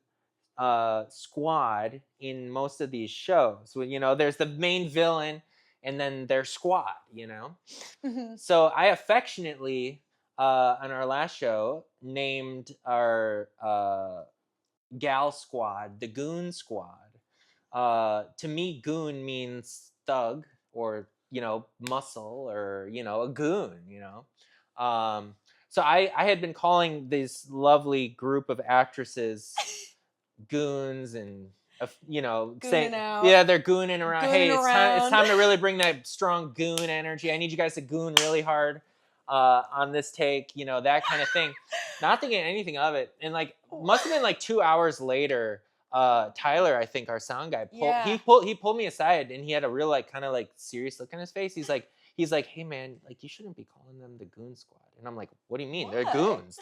squad in most of these shows. Well, there's the main villain and then their squad, Mm-hmm. So I affectionately on our last show named our gal squad the Goon Squad. To me, goon means thug or muscle or a goon. So I had been calling this lovely group of actresses goons and saying, yeah, they're gooning around. Hey, it's time to really bring that strong goon energy. I need you guys to goon really hard on this take, that kind of thing. Not thinking anything of it. And must have been 2 hours later, Tyler, I think our sound guy, he pulled me aside and he had a real kind of serious look on his face. He's like, hey man, you shouldn't be calling them the Goon Squad. And I'm like, what do you mean? They're goons.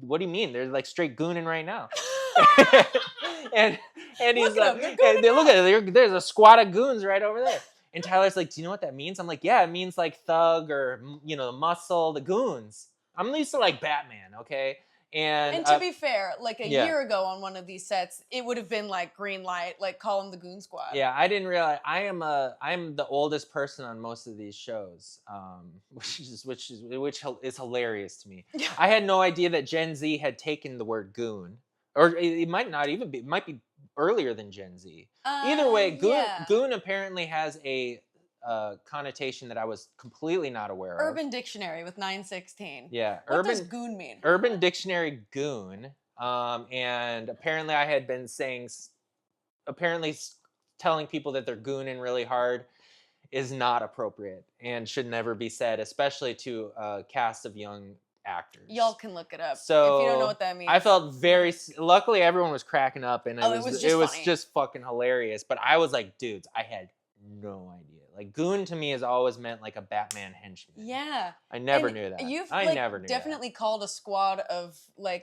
What do you mean? They're straight gooning right now. and he's like, look at it. There's a squad of goons right over there. And Tyler's like, do you know what that means? I'm like, yeah, it means thug or the muscle, the goons. I'm used to Batman, okay? And to be fair, a year ago on one of these sets, it would have been green light, call them the Goon Squad. Yeah, I didn't realize I'm the oldest person on most of these shows, which is hilarious to me. I had no idea that Gen Z had taken the word goon, or it might not even be. It might be earlier than Gen Z. Either way, goon apparently has a connotation that I was completely not aware of. Urban Dictionary with 916. Yeah. What does goon mean? Urban Dictionary goon. And apparently I had been telling people that they're gooning really hard is not appropriate and should never be said, especially to a cast of young actors. Y'all can look it up so if you don't know what that means. I felt luckily everyone was cracking up and it was just fucking hilarious. But I was like, dudes, I had no idea. Goon to me has always meant a Batman henchman. Yeah. I never knew that. You've never knew definitely called a squad of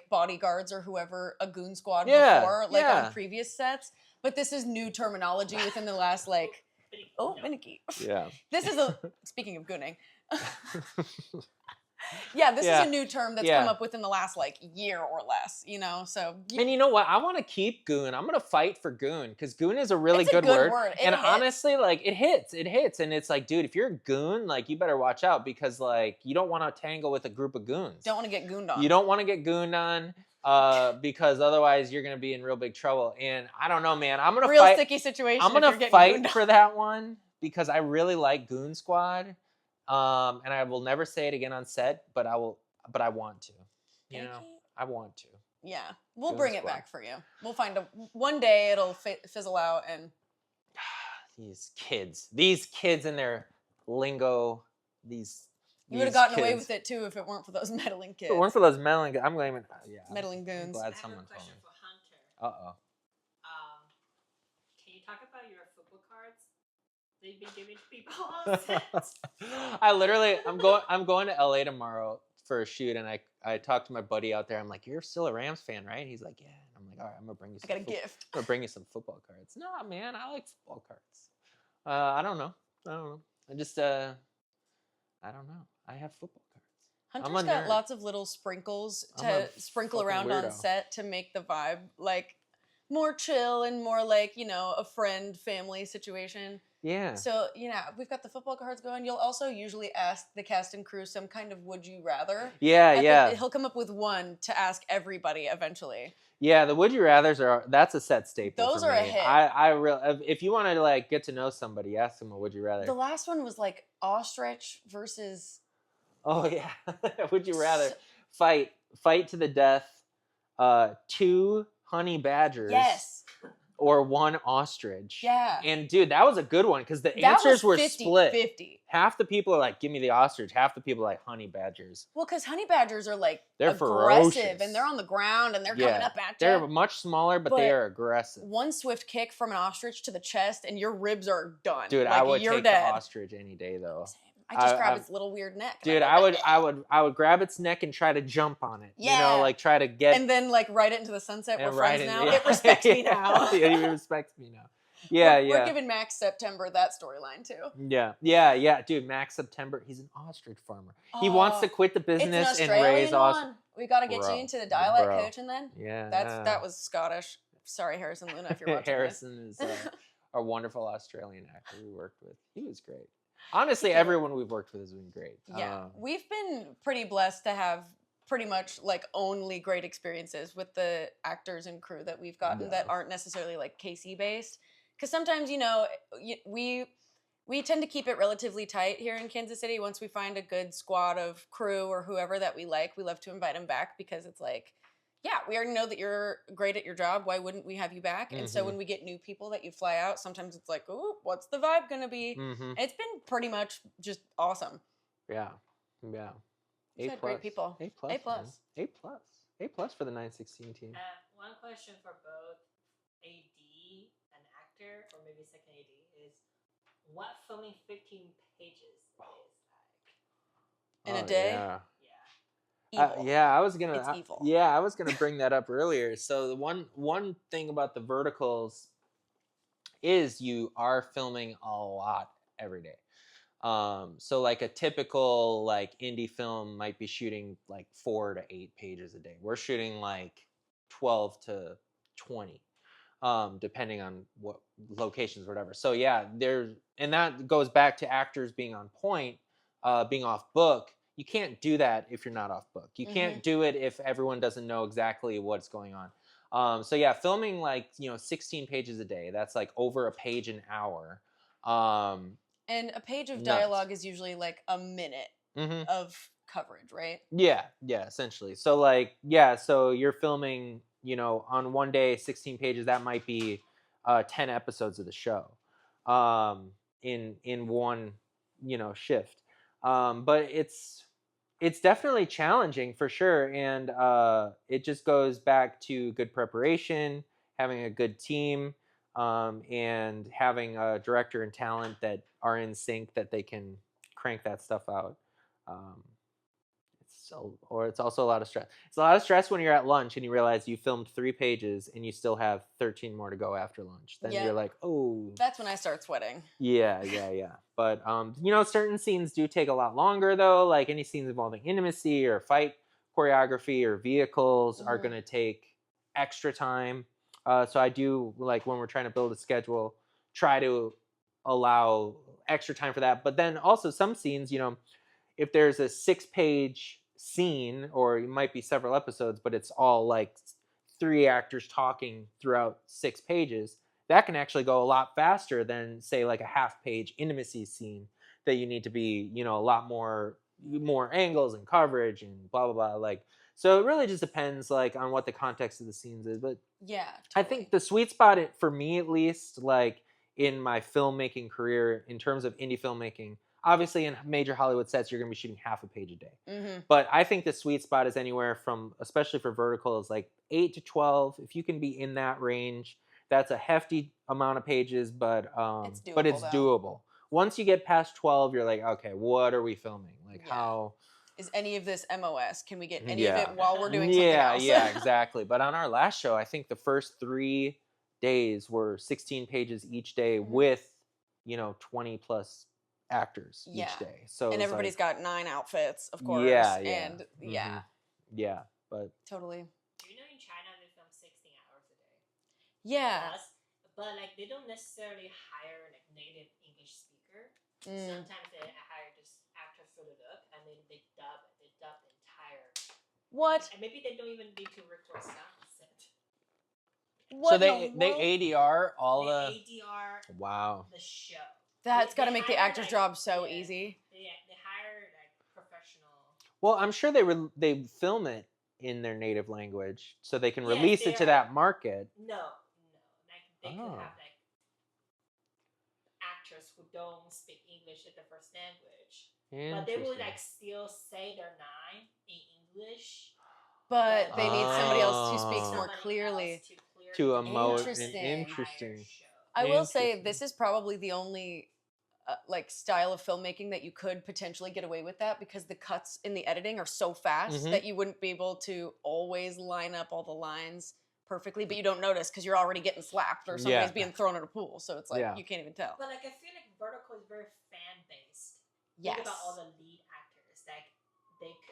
bodyguards or whoever a goon squad before, on previous sets. But this is new terminology within the last finicky. Yeah. This is speaking of gooning. Yeah, this is a new term that's come up within the last year or less, so. And you know what? I want to keep goon. I'm going to fight for goon because goon is a really good word. And honestly, it hits. And it's dude, if you're a goon, you better watch out because you don't want to tangle with a group of goons. Don't want to get gooned on. You don't want to get gooned on because otherwise you're going to be in real big trouble. And I don't know, man. I'm going to fight. Real sticky situation. I'm going to fight for that one because I really like Goon Squad. And I will never say it again on set, but I want to. I want to. Yeah, we'll bring it back for you. We'll find one day it'll fizzle out and. These kids and their lingo, you would have gotten away with it too if it weren't for those meddling kids. If it weren't for those meddling, meddling goons. I'm glad someone told me. For Hunter. Can you talk about your football cards they've been giving to people on set? I'm going to LA tomorrow for a shoot, and I talked to my buddy out there. I'm like, you're still a Rams fan, right? He's like, yeah. And I'm like, all right, I'm gonna bring you. I got a gift. I'm gonna bring you some football cards. No, man, I like football cards. I don't know. I just I don't know. I have football cards. Hunter's got lots of little sprinkles to sprinkle around on set to make the vibe more chill and more a friend family situation. Yeah. So, we've got the football cards going. You'll also usually ask the cast and crew some kind of would you rather. Yeah. He'll come up with one to ask everybody eventually. Yeah, the would you rather's that's a set staple. Those for are a me. hit. I really, if you want to like get to know somebody, ask them a would you rather. The last one was like ostrich versus. Oh yeah, would you rather fight to the death, 2 honey badgers, Yes. or 1 ostrich? Yeah. And dude, that was a good one because the That answers was were split. 50-50. Half the people are like, give me the ostrich. Half the people are like honey badgers. Well, because honey badgers are like They're aggressive ferocious. and they're on the ground and they're Yeah, coming up at you. they're much smaller, but they But are aggressive. One swift kick from an ostrich to the chest and your ribs are done. Dude, like, I would you're take dead. the ostrich any day though. Same. I just grab its little weird neck. Dude, I would grab its neck and try to jump on it. Yeah. You know, like try to get and then like ride it into the sunset. We're and friends ride now. yeah. It respects me now. Yeah, it respects me now. Yeah, We're giving Max September that storyline too. Yeah. Dude, Max September, he's an ostrich farmer. He wants to quit the business it's an and raise Australian ostrich. one. We got to get you into the dialect coaching then. Yeah, that was Scottish. Sorry, Harrison Luna, if you're watching. Harrison is a wonderful Australian actor we worked with. He was great. Honestly, everyone we've worked with has been great. Yeah, we've been pretty blessed to have pretty much like only great experiences with the actors and crew that we've gotten that aren't necessarily like KC based. Because sometimes, you know, we tend to keep it relatively tight here in Kansas City. Once we find a good squad of crew or whoever that we like, we love to invite them back because it's like, yeah, we already know that you're great at your job. Why wouldn't we have you back? And so when we get new people that you fly out, sometimes it's like, oh, what's the vibe going to be? And it's been pretty much just awesome. Yeah. We've had great people. A+. A+ for the 916 team. One question for both AD and actor, or maybe second AD, is what filming 15 pages is like? In a day? Yeah. Evil. I was gonna. It's evil. I was gonna bring that up earlier. So the one thing about the verticals is you are filming a lot every day. So like a typical like indie film might be shooting like 4 to 8 pages a day. We're shooting like 12 to 20, depending on what locations, or whatever. So yeah, and that goes back to actors being on point, being off book. You can't do that if you're not off book. You can't do it if everyone doesn't know exactly what's going on. So yeah, filming like 16 pages a day. That's like over a page an hour. And a page of dialogue is usually like a minute of coverage, right? Yeah, essentially. So like, so you're filming, on one day, 16 pages. That might be 10 episodes of the show in one, shift. But it's definitely challenging for sure. And it just goes back to good preparation, having a good team, and having a director and talent that are in sync, that they can crank that stuff out. It's also a lot of stress. It's a lot of stress when you're at lunch and you realize you filmed 3 pages and you still have 13 more to go after lunch. Then you're like, oh. That's when I start sweating. Yeah. But, certain scenes do take a lot longer, though. Like any scenes involving intimacy or fight choreography or vehicles are going to take extra time. So I do, like, when we're trying to build a schedule, try to allow extra time for that. But then also some scenes, if there's a 6-page scene, or it might be several episodes, but it's all like 3 actors talking throughout 6 pages, that can actually go a lot faster than, say, like a half-page intimacy scene that you need to be, a lot more angles and coverage and blah, blah, blah. Like, so it really just depends, like, on what the context of the scenes is. But yeah, totally. I think the sweet spot, for me at least, like in my filmmaking career, in terms of indie filmmaking, obviously in major Hollywood sets, you're going to be shooting half a page a day. But I think the sweet spot is anywhere from, especially for vertical, is like 8 to 12. If you can be in that range, that's a hefty amount of pages, but it's doable. Once you get past 12, you're like, okay, what are we filming? Like, how is any of this MOS? Can we get any of it while we're doing something else? Yeah, exactly. But on our last show, I think the first 3 days were 16 pages each day with 20 plus actors each day. So and everybody's got 9 outfits, of course. And but totally. In China they film 16 hours a day. Yeah. But like they don't necessarily hire like native English speaker. Sometimes they hire just actor for the look, and then they dub the entire. What? And maybe they don't even need to record sound set. What So in the they world? ADR all They the. ADR Wow. the show. That's They got to make the hire, actor's like, job so yeah, easy. They hire like professional. Well, I'm sure they film it in their native language so they can Yes, release they it to are. that market. No, like they could Oh. have like actors who don't speak English as the first language, but they will like still say their line in English. But they need somebody else who Oh. speaks more clearly. To emote. Interesting. Interesting. I will say Interesting. this is probably the only like style of filmmaking that you could potentially get away with that, because the cuts in the editing are so fast that you wouldn't be able to always line up all the lines perfectly, but you don't notice because you're already getting slapped or somebody's being thrown in a pool, so it's like you can't even tell. But like I feel like Vertical is very fan based. Yes. Think about all the lead actors. Like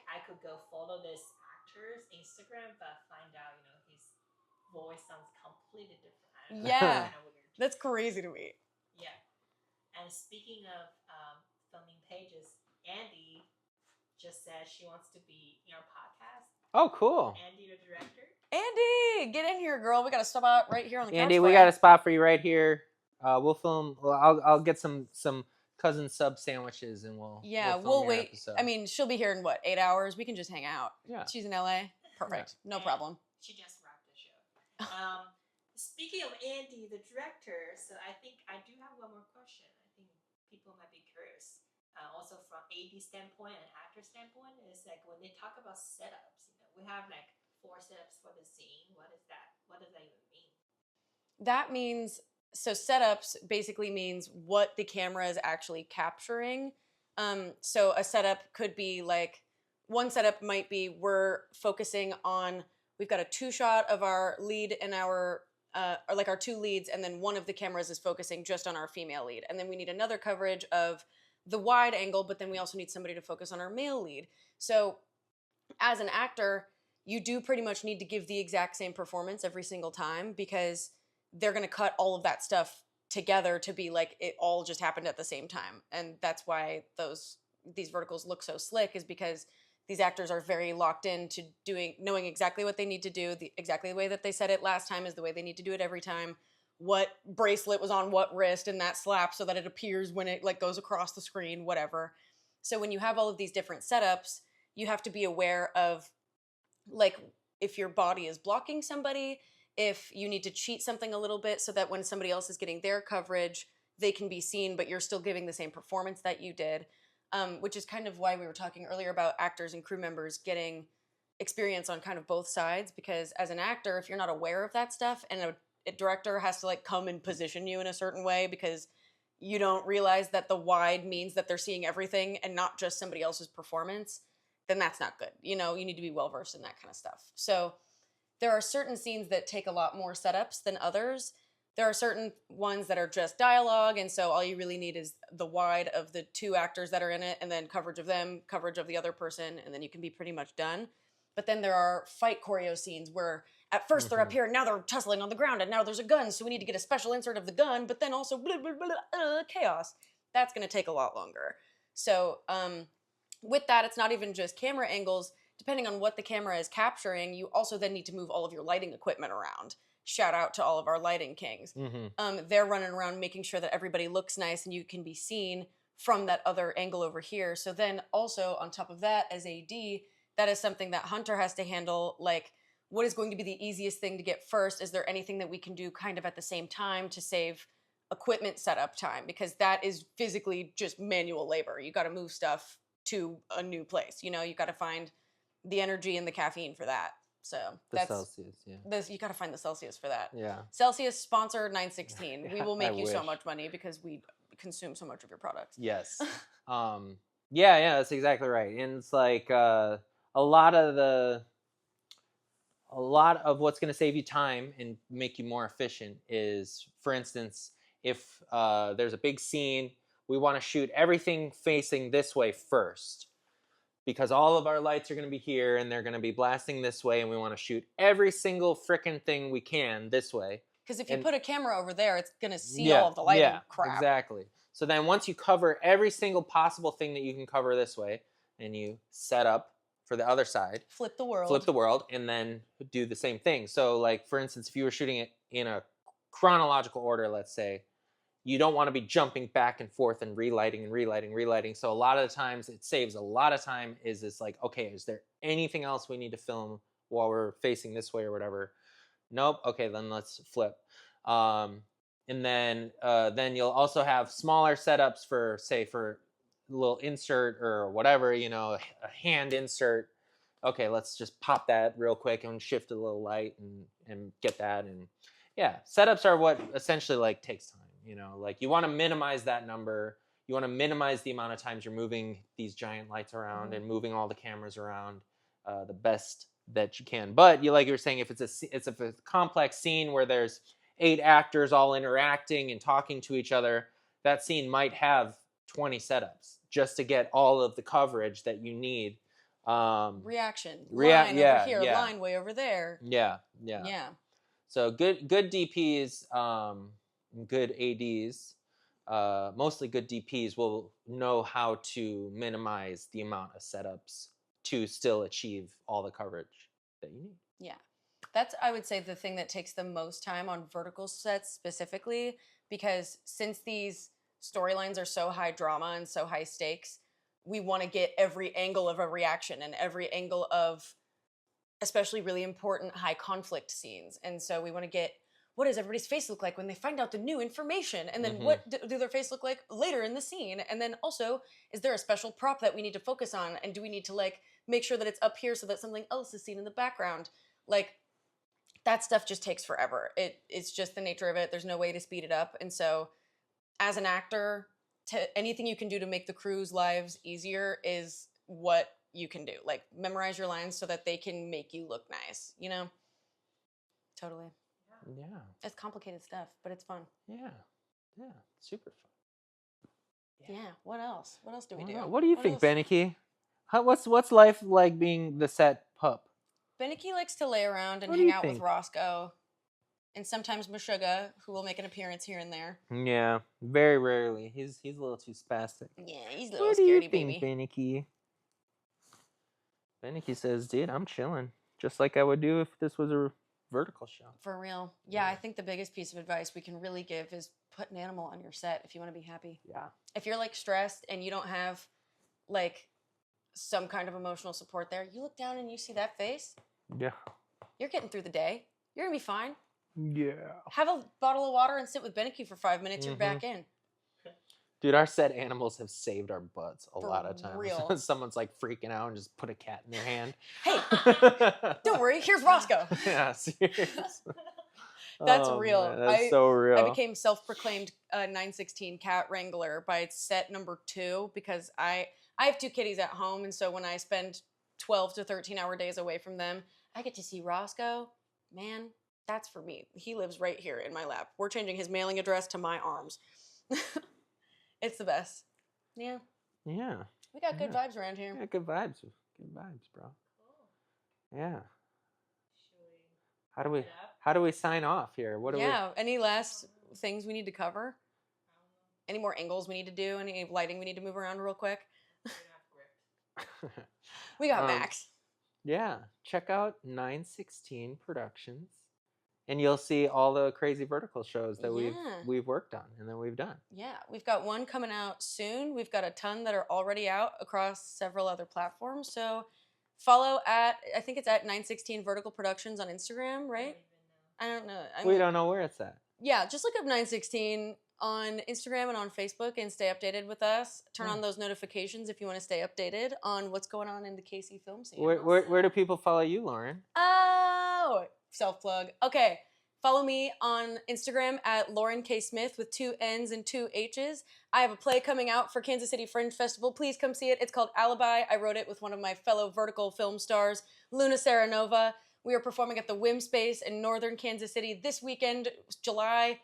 I could go follow this actor's Instagram, but find out his voice sounds completely different. I don't know, Yeah. kind of weird. That's crazy to me. Yeah. And speaking of filming pages, Andy just said she wants to be in our podcast. Oh, cool. Andy, the director. Andy, get in here, girl. We got a spot right here on the couch. Andy, we got a spot for you right here. We'll film. Well, I'll get some cousin sub sandwiches and we'll film wait. episode. I mean, she'll be here in what, 8 hours? We can just hang out. Yeah. She's in LA. Perfect. No problem. She just wrapped the show. Speaking of Andy, the director, so I think I do have one more question. I think people might be curious. Also from AD standpoint and actor standpoint, is like when they talk about setups, we have like 4 setups for the scene. What is that? What does that even mean? That means, so setups basically means what the camera is actually capturing. So a setup could be like, one setup might be we're focusing on, we've got a 2-shot of our lead and our, or like our 2 leads, and then one of the cameras is focusing just on our female lead. And then we need another coverage of the wide angle, but then we also need somebody to focus on our male lead. So as an actor, you do pretty much need to give the exact same performance every single time, because they're going to cut all of that stuff together to be like it all just happened at the same time. And that's why these verticals look so slick, is because these actors are very locked into knowing exactly what they need to do, exactly the way that they said it last time is the way they need to do it every time. What bracelet was on what wrist and that slap so that it appears when it like goes across the screen, whatever. So when you have all of these different setups, you have to be aware of like if your body is blocking somebody, if you need to cheat something a little bit so that when somebody else is getting their coverage, they can be seen, but you're still giving the same performance that you did, which is kind of why we were talking earlier about actors and crew members getting experience on kind of both sides, because as an actor, if you're not aware of that stuff and a director has to like come and position you in a certain way because you don't realize that the wide means that they're seeing everything and not just somebody else's performance, then that's not good. You need to be well versed in that kind of stuff. So there are certain scenes that take a lot more setups than others. There are certain ones that are just dialogue, and so all you really need is the wide of the 2 actors that are in it, and then coverage of them, coverage of the other person, and then you can be pretty much done. But then there are fight choreo scenes where at first they're up here, and now they're tussling on the ground, and now there's a gun, so we need to get a special insert of the gun, but then also blah, blah, blah, chaos. That's going to take a lot longer. So with that, it's not even just camera angles. Depending on what the camera is capturing, you also then need to move all of your lighting equipment around. Shout out to all of our lighting kings. They're running around making sure that everybody looks nice and you can be seen from that other angle over here. So then also on top of that, as AD, that is something that Hunter has to handle. Like, what is going to be the easiest thing to get first? Is there anything that we can do kind of at the same time to save equipment setup time? Because that is physically just manual labor. You got to move stuff to a new place. You got to find the energy and the caffeine for that. So that's Celsius, yeah. You got to find the Celsius for that. Yeah. Celsius sponsor 916. We will make you so wish. much money because we consume so much of your products. Yes. Yeah, that's exactly right. And it's like a lot of what's going to save you time and make you more efficient is, for instance, if there's a big scene, we want to shoot everything facing this way first, because all of our lights are going to be here and they're going to be blasting this way, and we want to shoot every single frickin' thing we can this way. Because if you put a camera over there, it's going to see all of the lighting crap. Exactly. So then once you cover every single possible thing that you can cover this way, and you set up for the other side. Flip the world. Flip the world, and then do the same thing. So, like, for instance, if you were shooting it in a chronological order, let's say, you don't want to be jumping back and forth and relighting. So a lot of the times it saves a lot of time is it's like, okay, is there anything else we need to film while we're facing this way or whatever? Nope. Okay, then let's flip. And then you'll also have smaller setups for, say, for a little insert or whatever, you know, a hand insert. Okay, let's just pop that real quick and shift a little light and get that. And yeah, setups are what essentially like takes time. You know, like you want to minimize that number. You want to minimize the amount of times you're moving these giant lights around and moving all the cameras around the best that you can. But you were saying, if it's a complex scene where there's 8 actors all interacting and talking to each other, that scene might have 20 setups just to get all of the coverage that you need. Reaction, line over here, line way over there. Yeah. So good DPs. Good ADs, mostly good DPs, will know how to minimize the amount of setups to still achieve all the coverage that you need. Yeah. That's, I would say, the thing that takes the most time on vertical sets specifically, because since these storylines are so high drama and so high stakes, we want to get every angle of a reaction and every angle of especially really important high conflict scenes. And so we want to get, what does everybody's face look like when they find out the new information? And then what do their face look like later in the scene? And then also, is there a special prop that we need to focus on? And do we need to like make sure that it's up here so that something else is seen in the background? Like, that stuff just takes forever. It's just the nature of it. There's no way to speed it up. And so as an actor, anything you can do to make the crew's lives easier is what you can do. Like, memorize your lines so that they can make you look nice, you know? Totally. Yeah. It's complicated stuff, but it's fun. Yeah. Super fun. Yeah. What else? What else do we do? What do you think, Beneke? What's life like being the set pup? Beneke likes to lay around and hang out with Roscoe. And sometimes Meshuggah, who will make an appearance here and there. Yeah, very rarely. He's a little too spastic. Yeah, he's a little scaredy baby. What do you think, Beneke? Beneke says, dude, I'm chilling. Just like I would do if this was a vertical show. For real. Yeah, I think the biggest piece of advice we can really give is put an animal on your set if you want to be happy. Yeah. If you're like stressed and you don't have like some kind of emotional support there, you look down and you see that face. Yeah. You're getting through the day. You're going to be fine. Yeah. Have a bottle of water and sit with Beneke for 5 minutes. You're back in. Dude, our set animals have saved our butts a For lot of times. real. Someone's like freaking out and just put a cat in their hand. Hey, don't worry. Here's Roscoe. Yeah, serious. That's real. Man, that's so real. I became self-proclaimed 916 cat wrangler by set number 2 because I have 2 kitties at home, and so when I spend 12 to 13-hour days away from them, I get to see Roscoe. Man, that's for me. He lives right here in my lap. We're changing his mailing address to my arms. It's the best. Yeah. Yeah. We got good vibes around here. Yeah, good vibes. Good vibes, bro. Cool. Yeah. How do we sign off here? Any last things we need to cover? Any more angles we need to do? Any lighting we need to move around real quick? We got Max. Yeah. Check out 916 Productions. And you'll see all the crazy vertical shows that we've worked on and that we've done. Yeah, we've got one coming out soon. We've got a ton that are already out across several other platforms. So follow I think it's at 916 Vertical Productions on Instagram, right? I don't know. We don't know where it's at. Yeah, just look up 916 on Instagram and on Facebook and stay updated with us. Turn on those notifications if you want to stay updated on what's going on in the KC film scene. Where do people follow you, Lauren? Oh, self-plug. Okay, follow me on Instagram at Lauren K. Smith with 2 N's and 2 H's. I have a play coming out for Kansas City Fringe Festival. Please come see it. It's called Alibi. I wrote it with one of my fellow vertical film stars, Luna Saranova. We are performing at the Wim Space in northern Kansas City this weekend, July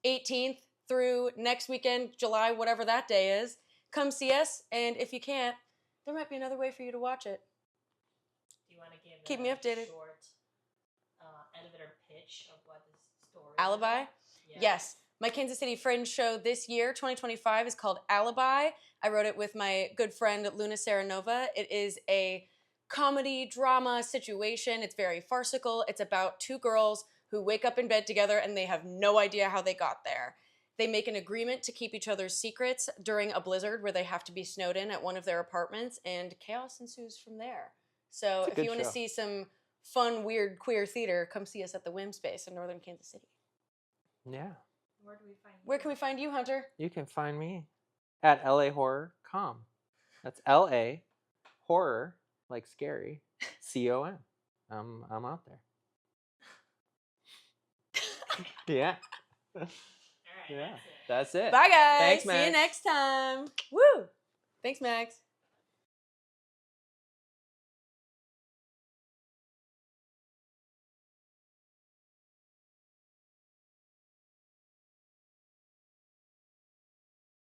18th through next weekend, July whatever that day is. Come see us, and if you can't, there might be another way for you to watch it. Do you want to give Keep me updated. Short elevator pitch of what this story Alibi? Yeah. Yes. My Kansas City Fringe show this year, 2025, is called Alibi. I wrote it with my good friend Luna Saranova. It is a comedy, drama situation. It's very farcical. It's about two girls who wake up in bed together and they have no idea how they got there. They make an agreement to keep each other's secrets during a blizzard where they have to be snowed in at one of their apartments, and chaos ensues from there. So if you want to see some fun, weird, queer theater, come see us at the Whim Space in northern Kansas City. Yeah. Where do we find you? Where can we find you, Hunter? You can find me at LA Horror Com. That's LA Horror, like scary, COM. I'm out there. Yeah. All right. Yeah. That's it. Bye, guys. Thanks, See you Max. next time. Woo. Thanks, Max.